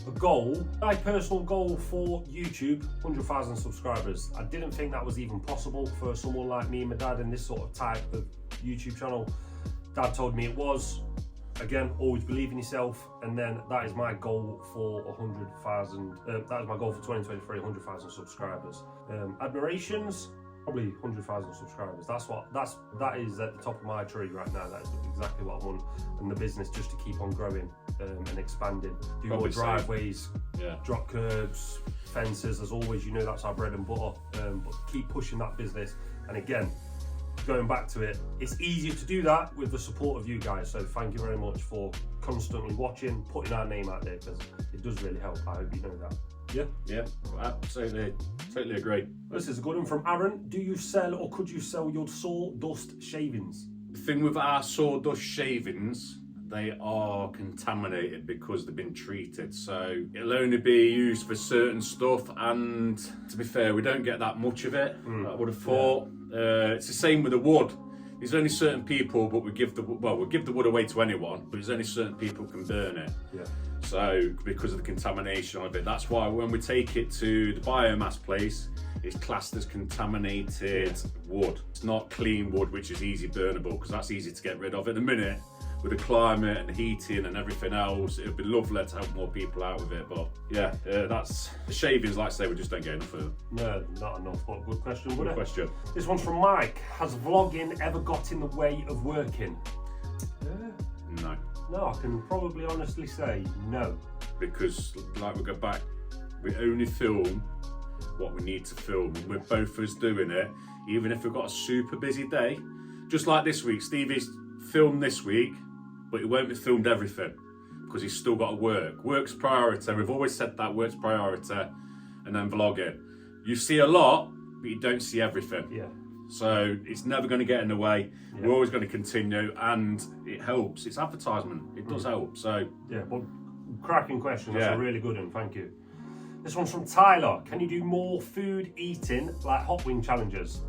A goal, my personal goal for YouTube, 100,000 subscribers. I didn't think that was even possible for someone like me and my dad in this sort of type of YouTube channel. Dad told me it was. Again, always believe in yourself, and then that is my goal for 100,000. That is my goal for 2023, 100,000 subscribers. Admirations, probably 100,000 subscribers. That is at the top of my tree right now. That is exactly what I want, and the business just to keep on growing and expanding. Do more driveways, drop curbs, fences. As always, that's our bread and butter. But keep pushing that business. And again, going back to it, it's easier to do that with the support of you guys. So thank you very much for constantly watching, putting our name out there, because it does really help. I hope you know that. Yeah, absolutely, totally agree. This is a good one from Aaron. Do you sell or could you sell your sawdust shavings? The thing with our sawdust shavings, they are contaminated because they've been treated. So it'll only be used for certain stuff, and to be fair, we don't get that much of it. I would have thought. It's the same with the wood. There's only certain people, but we give the wood away to anyone, but there's only certain people who can burn it. Yeah. So because of the contamination of it, that's why when we take it to the biomass place, it's classed as contaminated wood. It's not clean wood, which is easy burnable, because that's easy to get rid of. At the minute, with the climate and the heating and everything else, it would be lovely to help more people out with it. But yeah, that's the shavings, like I say, we just don't get enough of them. No, not enough, but good question. Good question. This one's from Mike. Has vlogging ever got in the way of working? No. No, I can probably honestly say no. Because, like, we go back, we only film what we need to film, and we're both of us doing it, even if we've got a super busy day. Just like this week, Stevie's filmed this week, but it won't be filmed everything because he's still got to work. Work's priority. We've always said that, work's priority, and then vlogging. You see a lot, but you don't see everything. Yeah. So it's never going to get in the way. Yeah. We're always going to continue, and it helps. It's advertisement. It does help. So yeah, but cracking question. That's a really good one. Thank you. This one's from Tyler. Can you do more food eating, like hot wing challenges?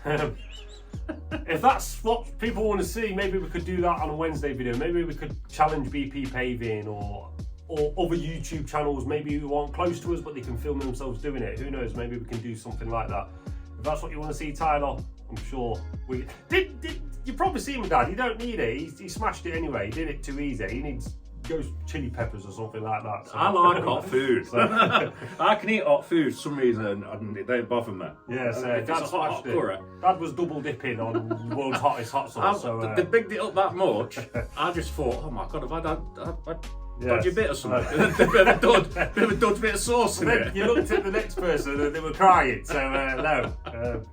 If that's what people want to see, maybe we could do that on a Wednesday video. Maybe we could challenge BP Paving or other YouTube channels, maybe who aren't close to us, but they can film themselves doing it. Who knows? Maybe we can do something like that. If that's what you want to see, Tyler, I'm sure we did. You probably see my dad. You don't need it. He smashed it anyway. He did it too easy. He needs ghost chili peppers or something like that. So. I like hot food. I can eat hot food for some reason, and it don't bother me. Yes, Dad smashed it. Curry. Dad was double dipping on the world's hottest hot sauce. They bigged it up that much. I just thought, oh my god, have I done? Dodgy bit or something. bit of a dodgy bit of sauce in it. You looked at the next person and they were crying, so no.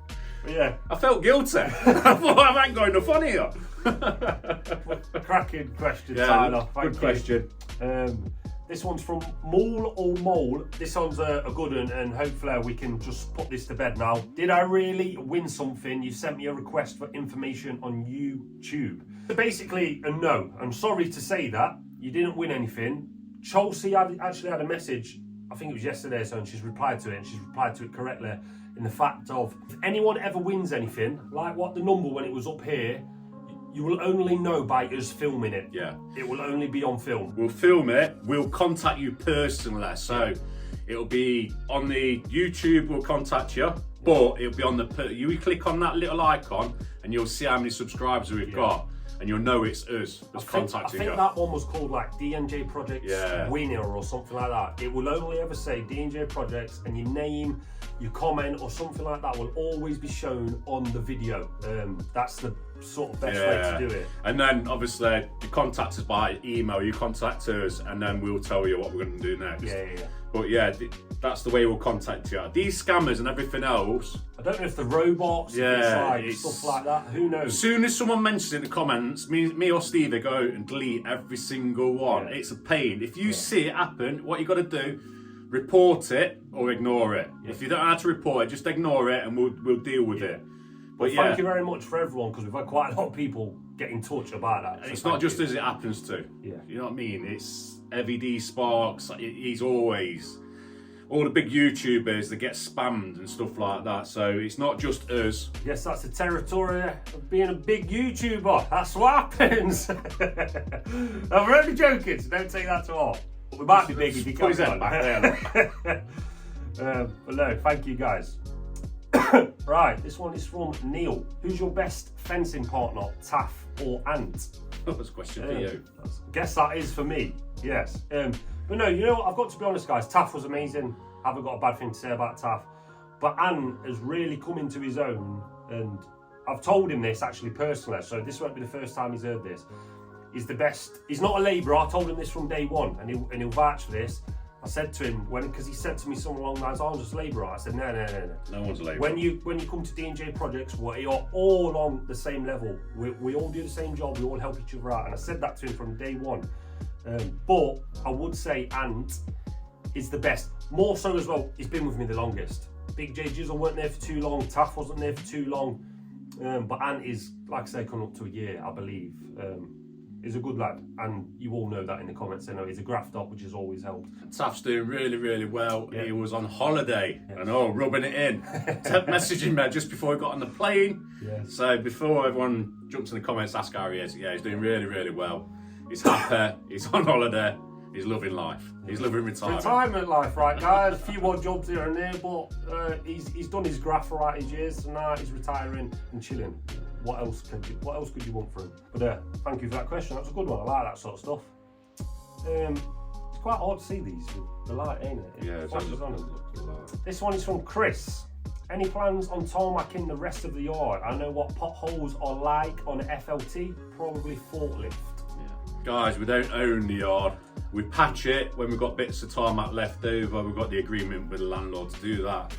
Yeah. I felt guilty. I thought, I ain't got enough on here. Cracking question, Yeah, Tyler. good question. This one's from Mole or Mole. This one's a good one, and hopefully we can just put this to bed now. Did I really win something? You sent me a request for information on YouTube. So basically, a no. I'm sorry to say that. You didn't win anything. Chelsea actually had a message, I think it was yesterday, so, and she's replied to it, and she's replied to it correctly, in the fact of, if anyone ever wins anything, like what the number when it was up here, you will only know by us filming it. Yeah. It will only be on film. We'll film it, we'll contact you personally, so it'll be on the YouTube, we'll contact you, but it'll be on you click on that little icon and you'll see how many subscribers we've got. And you'll know it's us that's contacting you. I think that one was called like D&J Projects winner or something like that. It will only ever say D&J Projects, and your name, your comment or something like that will always be shown on the video. That's the sort of best way to do it. And then obviously you contact us by email, you contact us, and then we'll tell you what we're going to do next. Yeah. But yeah, that's the way we'll contact you. These scammers and everything else. I don't know if the robots, it's stuff like that. Who knows? As soon as someone mentions it in the comments, me or Steve go out and delete every single one. Yeah. It's a pain. If you see it happen, what you got to do, report it or ignore it. Yeah. If you don't know how to report it, just ignore it and we'll deal with it. But thank you very much for everyone, because we've had quite a lot of people get in touch about that. So it's not just as it happens to. Yeah. You know what I mean? It's EVD Sparks. He's always all the big YouTubers that get spammed and stuff like that. So it's not just us. Yes, that's the territory of being a big YouTuber. That's what happens. I'm only joking, so don't take that to heart. But we might be big if you Put his come head back there. But no, thank you guys. Right, this one is from Neil. Who's your best fencing partner, Taff or Ant? That's a question for you. Guess that is for me, yes. But no, you know what, I've got to be honest guys, Taff was amazing. I haven't got a bad thing to say about Taff. But Ant has really come into his own, and I've told him this actually personally, so this won't be the first time he's heard this. He's the best, he's not a labourer, I told him this from day one, and he'll vouch for this. I said to him, because he said to me something along the lines, I'm just a labourer. I said, no. No one's a labourer. When you come to D&J Projects, we are all on the same level. We all do the same job, we all help each other out. And I said that to him from day one. But I would say Ant is the best. More so as well, he's been with me the longest. Big J Jizzle weren't there for too long, Taff wasn't there for too long. But Ant is, like I say, coming up to a year, I believe. He's a good lad, and you all know that in the comments. I know he's a graft up, which has always helped. Taff's doing really, really well. Yeah. He was on holiday, and rubbing it in. Messaging me just before he got on the plane. Yeah. So before everyone jumps in the comments, ask how he is. Yeah, he's doing really, really well. He's happy. He's on holiday. He's loving life. He's living retirement. Retirement life, right, guys? A few more jobs here and there, but he's done his graft for right his years, so now he's retiring and chilling. What else could you want from him? But thank you for that question. That's a good one. I like that sort of stuff. It's quite hard to see these with the light, ain't it? Yeah, it's on. This one is from Chris. Any plans on tarmacking the rest of the yard? I know what potholes are like on FLT. Probably forklift. Yeah. Guys, we don't own the yard. We patch it when we've got bits of tarmac left over. We've got the agreement with the landlord to do that.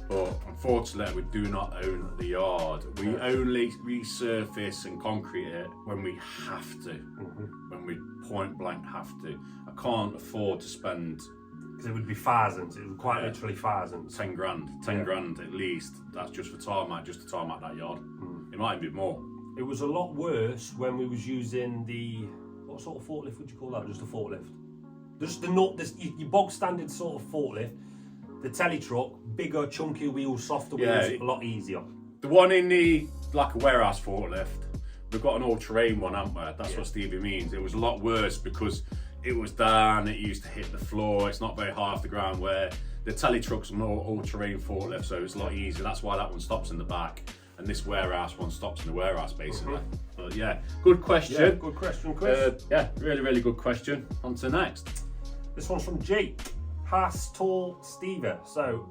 But unfortunately, we do not own the yard. We only resurface and concrete it when we have to, when we point blank have to. I can't afford to spend... Because it would be thousands, it would quite literally thousands. 10 grand at least. That's just for tarmac, just to tarmac that yard. It might be more. It was a lot worse when we was using the... What sort of forklift would you call that? Just a forklift? Just your bog standard sort of forklift. The telly truck, bigger, chunkier wheels, softer Yeah. wheels, a lot easier. The one in the, like a warehouse forklift, we've got an all-terrain one, haven't we? That's Yeah. what Stevie means. It was a lot worse because it was down, it used to hit the floor, it's not very high off the ground, where the telly truck's an all-terrain forklift, so it's a lot easier. That's why that one stops in the back, and this warehouse one stops in the warehouse, basically. But yeah, good question. Yeah, good question, Chris. Yeah, really, really good question. On to next. This one's from Jake. Haas Tall Stevie. So,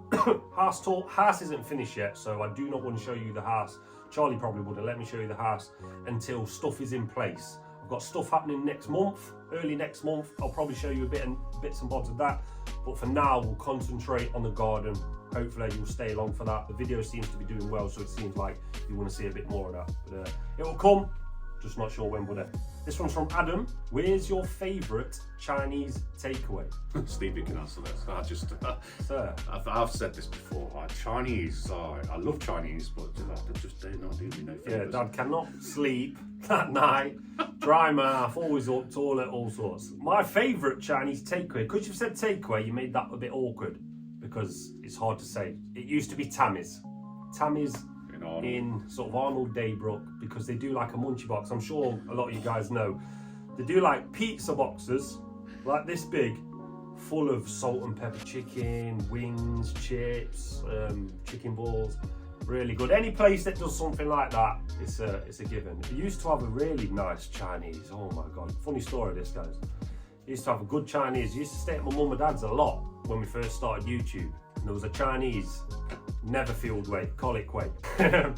Haas isn't finished yet, so I do not want to show you the Haas. Charlie probably wouldn't let me show you the Haas until stuff is in place. I've got stuff happening next month, early next month. I'll probably show you bits and bobs of that. But for now, we'll concentrate on the garden. Hopefully you'll stay along for that. The video seems to be doing well, so it seems like you want to see a bit more of that. But it will come, just not sure when, but this one's from Adam. Where's your favourite Chinese takeaway? Stevie can answer this. Sir. I've said this before. Chinese, I love Chinese, but they just do not do me no favours. Yeah, Dad cannot sleep at night. Dry mouth, always up, toilet, all sorts. My favourite Chinese takeaway, because you've said takeaway, you made that a bit awkward because it's hard to say. It used to be Tammy's. Tammy's in sort of Arnold Daybrook, because they do like a munchie box. I'm sure a lot of you guys know. They do like pizza boxes, like this big, full of salt and pepper chicken, wings, chips, chicken balls. Really good. Any place that does something like that, it's a given. We used to have a really nice Chinese. Oh my God. Funny story this, guys. We used to have a good Chinese. We used to stay at my mum and dad's a lot when we first started YouTube. And there was a Chinese, Neverfield way, Colic way. And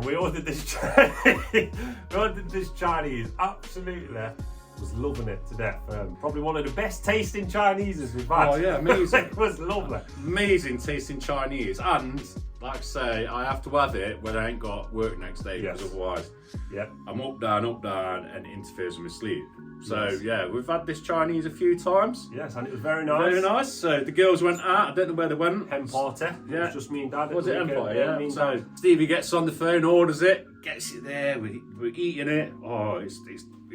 we ordered this Chinese. Absolutely was loving it to death. Probably one of the best tasting Chineses we've had. Oh yeah, amazing. It was lovely. Amazing tasting Chinese, and like I say, I have to have it when I ain't got work next day, because otherwise I'm up, down, and it interferes with my sleep. So yeah, we've had this Chinese a few times. Yes, and it was very nice. Very nice. So the girls went out, I don't know where they went. Hen party. Yeah. It was just me and Dad. Was it hen party? Yeah, Yeah. me and So Dad. Stevie gets on the phone, orders it, gets it there, we're eating it. Oh,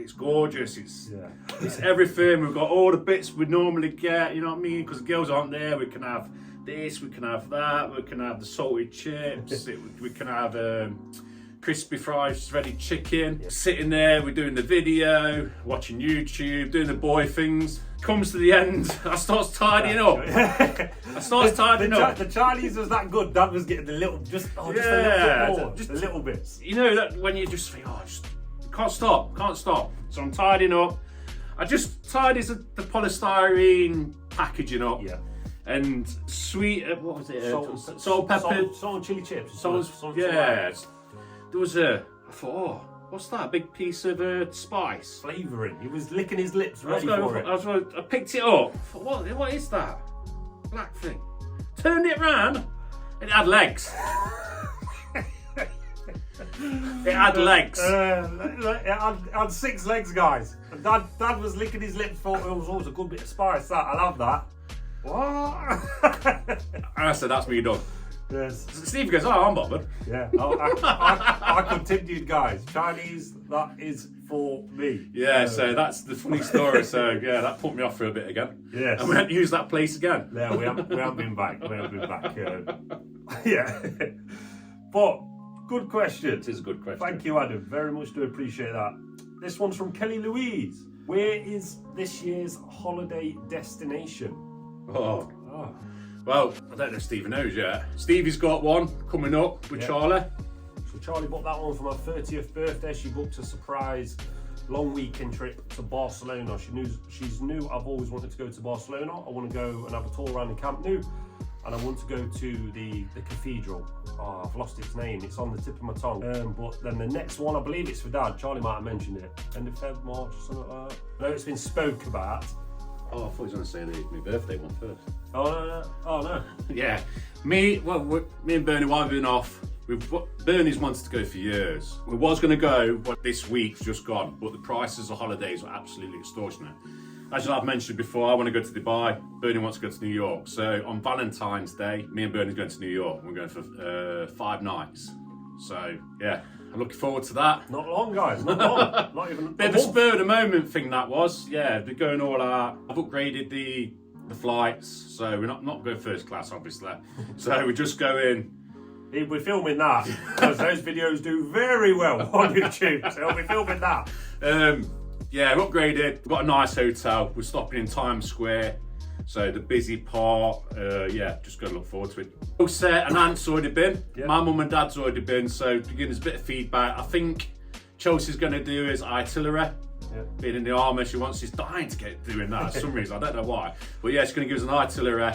it's gorgeous. It's everything. We've got all the bits we normally get, you know what I mean? Because the girls aren't there. We can have this, we can have that, we can have the salted chips, we can have crispy fried shredded chicken. Sitting there, we're doing the video, watching YouTube, doing the boy things. Comes to the end, I starts tidying up. The Chinese was that good. Dad was getting the little, just a little bit more, just the little bits. You know that when you just think, can't stop. So I'm tidying up. I just tidies the polystyrene packaging up. Yeah. And sweet, what was it? Salt, pepper. salt and chili chips. Yeah. There was I thought, what's that? A big piece of spice. Flavouring. He was licking his lips ready for it. I picked it up. I thought, what is that? Black thing. Turned it round, and it had legs. It had legs. It had 6 legs, guys. And Dad was licking his lips, thought it was always a good bit of spice. That I'll have that. What? And I said, that's me done. Yes. Steve goes, I'm bothered. Yeah. I continued, guys. Chinese, that is for me. Yeah, so that's the funny story. So yeah, that put me off for a bit again. Yes. And we haven't used that place again. Yeah, we haven't been back. Yeah. But good question. It is a good question. Thank you, Adam. Very much do appreciate that. This one's from Kelly Louise. Where is this year's holiday destination? Oh. Well, I don't know if Stevie knows yet. Stevie's got one coming up with Charlie. So Charlie booked that one for my 30th birthday. She booked a surprise long weekend trip to Barcelona. She's knew I've always wanted to go to Barcelona. I want to go and have a tour around the Camp Nou. And I want to go to the cathedral. Oh, I've lost its name. It's on the tip of my tongue. But then the next one, I believe it's for Dad. Charlie might have mentioned it. End of Feb, March, or something like that. I know it's been spoke about. Oh, I thought he was going to say my birthday one first. Oh no. Yeah. Me and Bernie, while we've been off, Bernie's wanted to go for years. We was going to go, but this week's just gone. But the prices of holidays were absolutely extortionate. As I've mentioned before, I want to go to Dubai. Bernie wants to go to New York. So on Valentine's Day, me and Bernie's going to New York. We're going for 5 nights. So yeah, I'm looking forward to that. Not long, guys. Not long. Not even. Bit of a spur of the moment thing that was. Yeah, they're going all out. I've upgraded the the flights. So we're not going first class, obviously. So we're just going. We're filming that because those videos do very well on YouTube. So we're filming that. Yeah, we're upgraded. We've got a nice hotel. We're stopping in Times Square. So the busy part, yeah, just going to look forward to it. Jose and Ant's already been. Yep. My mum and dad's already been. So to give us a bit of feedback, I think Chelsea's going to do his itinerary. Yep. Being in the army, she's dying to get doing that for some reason. I don't know why. But yeah, she's going to give us an itinerary.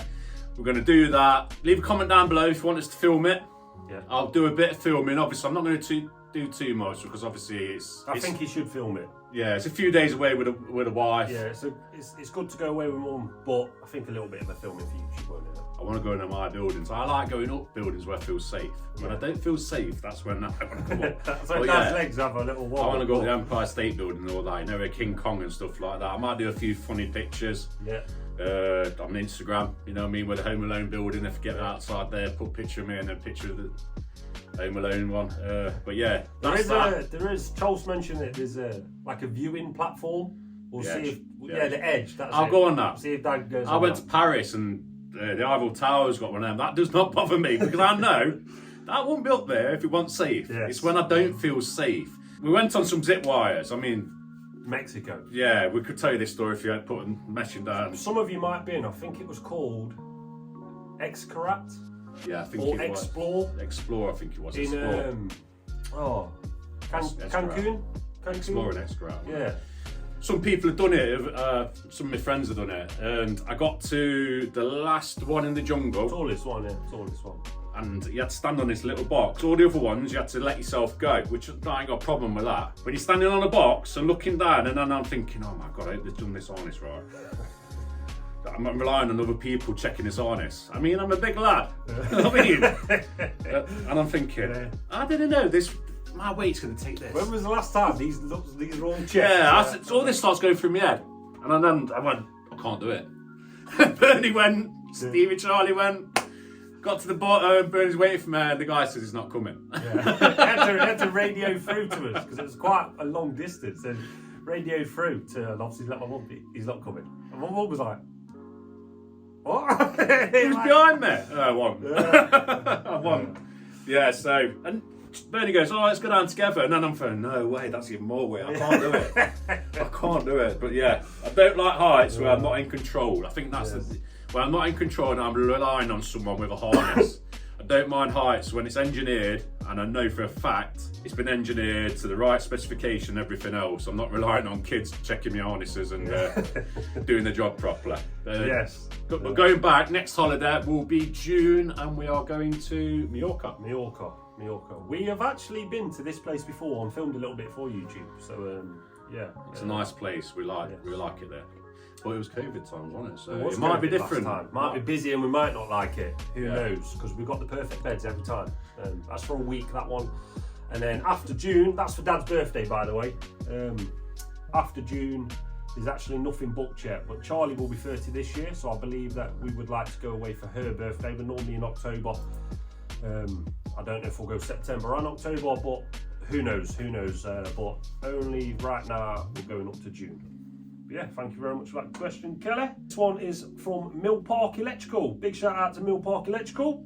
We're going to do that. Leave a comment down below if you want us to film it. Yeah. I'll do a bit of filming. Obviously, I'm not going to do too much because obviously I think he should film it. Yeah, it's a few days away with a wife. Yeah, it's good to go away with mum, but I think a little bit of a filming for YouTube, won't it? I want to go into my buildings. I like going up buildings where I feel safe. When I don't feel safe, that's when I want to come up. So Dad's legs have a little wobble. I want to go to the Empire State Building and all that, you know, where King Kong and stuff like that. I might do a few funny pictures. Yeah. On Instagram, you know what I mean, with the Home Alone building. If I get outside there, put a picture of me and then a picture of the Home Alone one. But yeah, there is. Charles mentioned that there's like a viewing platform. We'll see if the Edge. I'll go on that. See if Dad goes. I went to Paris and the Eiffel Tower's got one of them. That does not bother me because I know that won't be up there if it wasn't safe. Yes. It's when I don't feel safe. We went on some zip wires. I mean, Mexico. Yeah, we could tell you this story if you had put meshing down. Some of you might be in. I think it was called Excarat. Yeah, I think or it Explore. was. Explore, I think it was. In Cancun. Explore and Excarat. Yeah. Some people have done it. Some of my friends have done it, and I got to the last one in the jungle. Tallest one, yeah. Tallest one. And you had to stand on this little box. All the other ones, you had to let yourself go, which I ain't got a problem with that. When you're standing on a box and looking down, and then I'm thinking, oh my God, I hope they've done this harness right. I'm relying on other people checking this harness. I mean, I'm a big lad. I mean, and I'm thinking, I didn't know this. My weight's going to take this. When was the last time these are all checked? Yeah, so all this starts going through my head. And then I went, I can't do it. Bernie went, Stevie Charlie went, got to the bottom, Bernie's waiting for me, and the guy says he's not coming. Yeah. had to radio through to us, because it was quite a long distance, and radio through to, and obviously let my mum, he's not coming. And my mum was like, what? He was behind me. And I won. I won. Yeah, so, and Bernie goes, oh, let's go down together. And then I'm thinking, no way, that's even more weight. I can't do it. I can't do it. But yeah, I don't like heights where I'm not in control. I think that's where I'm not in control and I'm relying on someone with a harness. I don't mind heights when it's engineered, and I know for a fact it's been engineered to the right specification and everything else. I'm not relying on kids checking my harnesses and doing the job properly. Yes. But going back, next holiday will be June, and we are going to Mallorca. Mallorca. We have actually been to this place before and filmed a little bit for YouTube. So yeah, it's a nice place. We like it there. But it was COVID times, wasn't it? So it might be different. Might be busy and we might not like it. Who knows? Because we've got the perfect beds every time. That's for a week, that one. And then after June, that's for Dad's birthday, by the way. After June, there's actually nothing booked yet. But Charlie will be 30 this year, so I believe that we would like to go away for her birthday. We're normally in October. I don't know if we'll go September and October, but who knows? But only right now, we're going up to June. Yeah, thank you very much for that question, Kelly. This one is from Mill Park Electrical. Big shout out to Mill Park Electrical.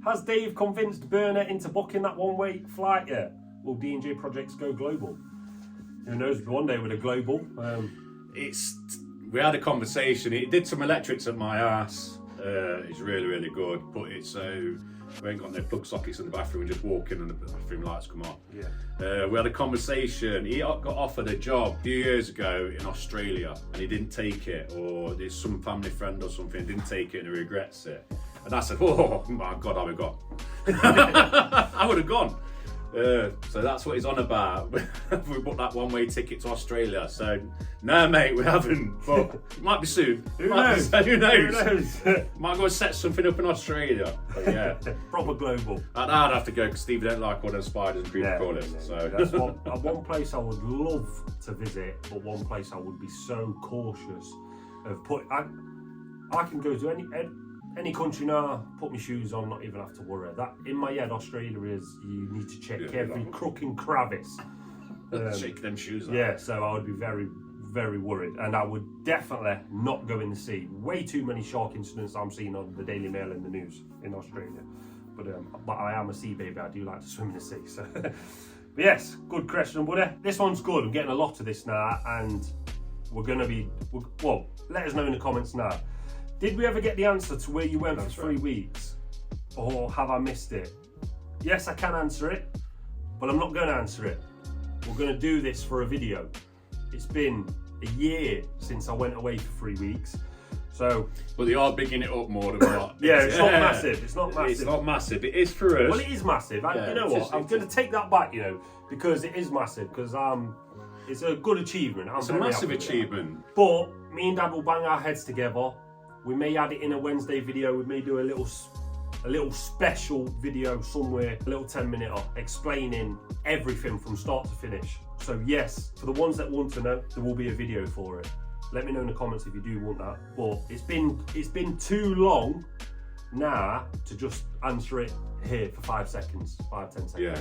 Has Dave convinced Burner into booking that one-way flight yet? Will D&J Projects go global? Who knows, one day with a global. We had a conversation. He did some electrics at my house. It's really, really good, but it's so... we ain't got no plug sockets in the bathroom, we just walk in and the bathroom lights come on. Yeah. We had a conversation. He got offered a job a few years ago in Australia and he didn't take it, or there's some family friend or something didn't take it and he regrets it. And I said, oh my God, I would have gone. I would have gone. So that's what he's on about. We booked that one-way ticket to Australia. So, no, mate, we haven't. But it might be soon. Who knows? Who knows? Might go and set something up in Australia. But yeah, proper global. I'd have to go because Steve don't like all those spiders and creepy crawlers. So that's one place I would love to visit, but one place I would be so cautious of putting. I can go to any country now, put my shoes on, not even have to worry. That in my head, Australia is you need to check every crook and crevice. Shake them shoes off. Yeah, so I would be very, very worried, and I would definitely not go in the sea. Way too many shark incidents I'm seeing on the Daily Mail and the news in Australia. But I am a sea baby. I do like to swim in the sea. So, but yes, good question, buddy. This one's good. I'm getting a lot of this now, and we're gonna be well. Let us know in the comments now. Did we ever get the answer to where you went for 3 weeks, or have I missed it? Yes, I can answer it, but I'm not going to answer it. We're going to do this for a video. It's been a year since I went away for 3 weeks. So, but they are bigging it up more than what. Yeah, it's not massive. It's not massive. It's not massive. It is for us. Well, it is massive. You know what? I'm going to take that back, you know, because it is massive. Because it's a good achievement. It's a massive achievement. But me and Dad will bang our heads together. We may add it in a Wednesday video. We may do a little special video somewhere, a little 10-minute explaining everything from start to finish. So yes, for the ones that want to know, there will be a video for it. Let me know in the comments if you do want that. But it's been too long now to just answer it here for 5 seconds, 5-10 seconds. Yeah,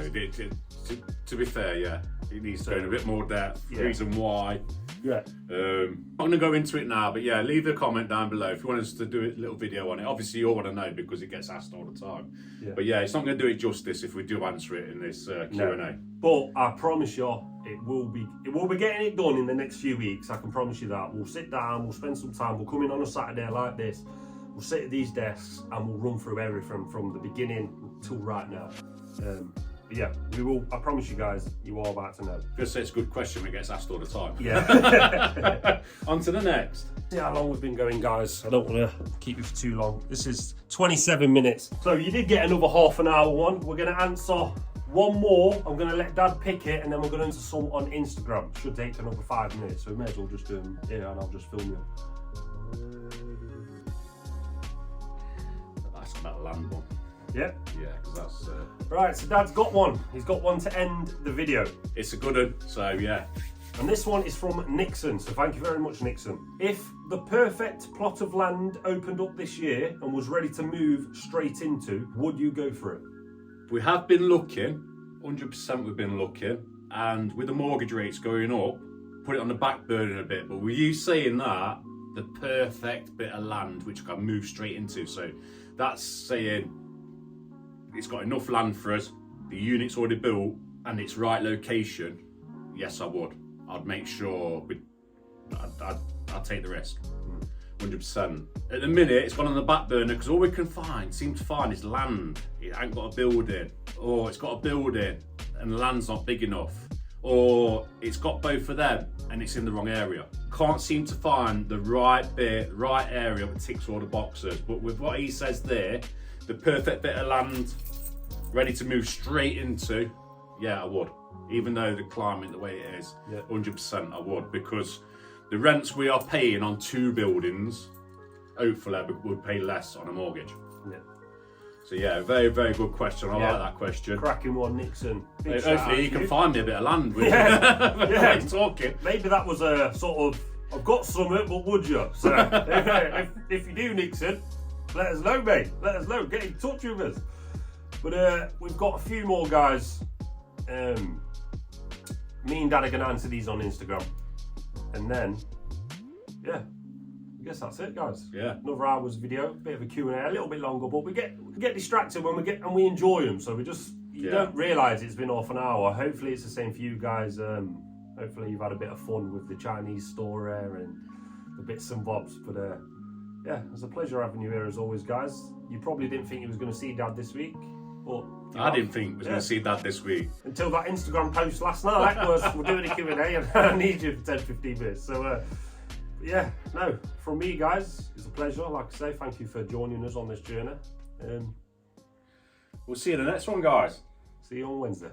to be fair, yeah, it needs to go in a bit more depth. Yeah. Reason why. Yeah. I'm going to go into it now, but yeah, leave a comment down below if you want us to do a little video on it. Obviously, you all want to know because it gets asked all the time. Yeah. But yeah, it's not going to do it justice if we do answer it in this Q&A. No. But I promise you, it will be getting it done in the next few weeks. I can promise you that. We'll sit down, we'll spend some time, we'll come in on a Saturday like this. We'll sit at these desks and we'll run through everything from the beginning till right now. Yeah, we will. I promise you guys, you are about to know. Just say it's a good question. It gets asked all the time. Yeah. On to the next. See how long we've been going, guys. I don't want to keep you for too long. This is 27 minutes. So you did get another half an hour one. We're going to answer one more. I'm going to let Dad pick it, and then we're going to answer some on Instagram. Should take another 5 minutes, so we may as well just do them here, and I'll just film you. That's that land one. Yeah? Yeah, because that's... Right, so Dad's got one. He's got one to end the video. It's a good one, so yeah. And this one is from Nixon, so thank you very much, Nixon. If the perfect plot of land opened up this year and was ready to move straight into, would you go for it? We have been looking, 100% we've been looking, and with the mortgage rates going up, put it on the back burner a bit, but with you saying that, the perfect bit of land which I can move straight into, so that's saying it's got enough land for us, the unit's already built, and it's right location, yes I would. I'd make sure, I'd take the risk, 100%. At the minute, it's gone on the back burner because all we can seem to find is land. It ain't got a building, or it's got a building and the land's not big enough, or it's got both of them and it's in the wrong area. Can't seem to find the right bit, right area that ticks all the boxes. But with what he says there, the perfect bit of land, ready to move straight into, yeah, I would. Even though the climate the way it is, 100% I would, because the rents we are paying on 2 buildings, hopefully we would pay less on a mortgage. Yeah. So yeah, very, very good question. I like that question. Cracking one, Nixon. Hopefully you can find me a bit of land with talking. Maybe that was a sort of, I've got something, but would you? So if you do, Nixon, let us know, mate. Let us know. Get in touch with us. But we've got a few more, guys. Me and Dad are going to answer these on Instagram. And then, yeah, I guess that's it, guys. Yeah. Another hour's video, bit of a Q&A, a little bit longer, but we get distracted when we enjoy them. So you don't realise it's been half an hour. Hopefully it's the same for you guys. Hopefully you've had a bit of fun with the Chinese store there and the bits and bobs. But yeah, it's a pleasure having you here as always, guys. You probably didn't think you was going to see Dad this week. But I didn't think I was going to see Dad this week. Until that Instagram post last night we're doing a Q&A and I need you for 10-15 minutes. So yeah, no, from me guys, it's a pleasure. Like I say, thank you for joining us on this journey. We'll see you in the next one, guys. See you on Wednesday.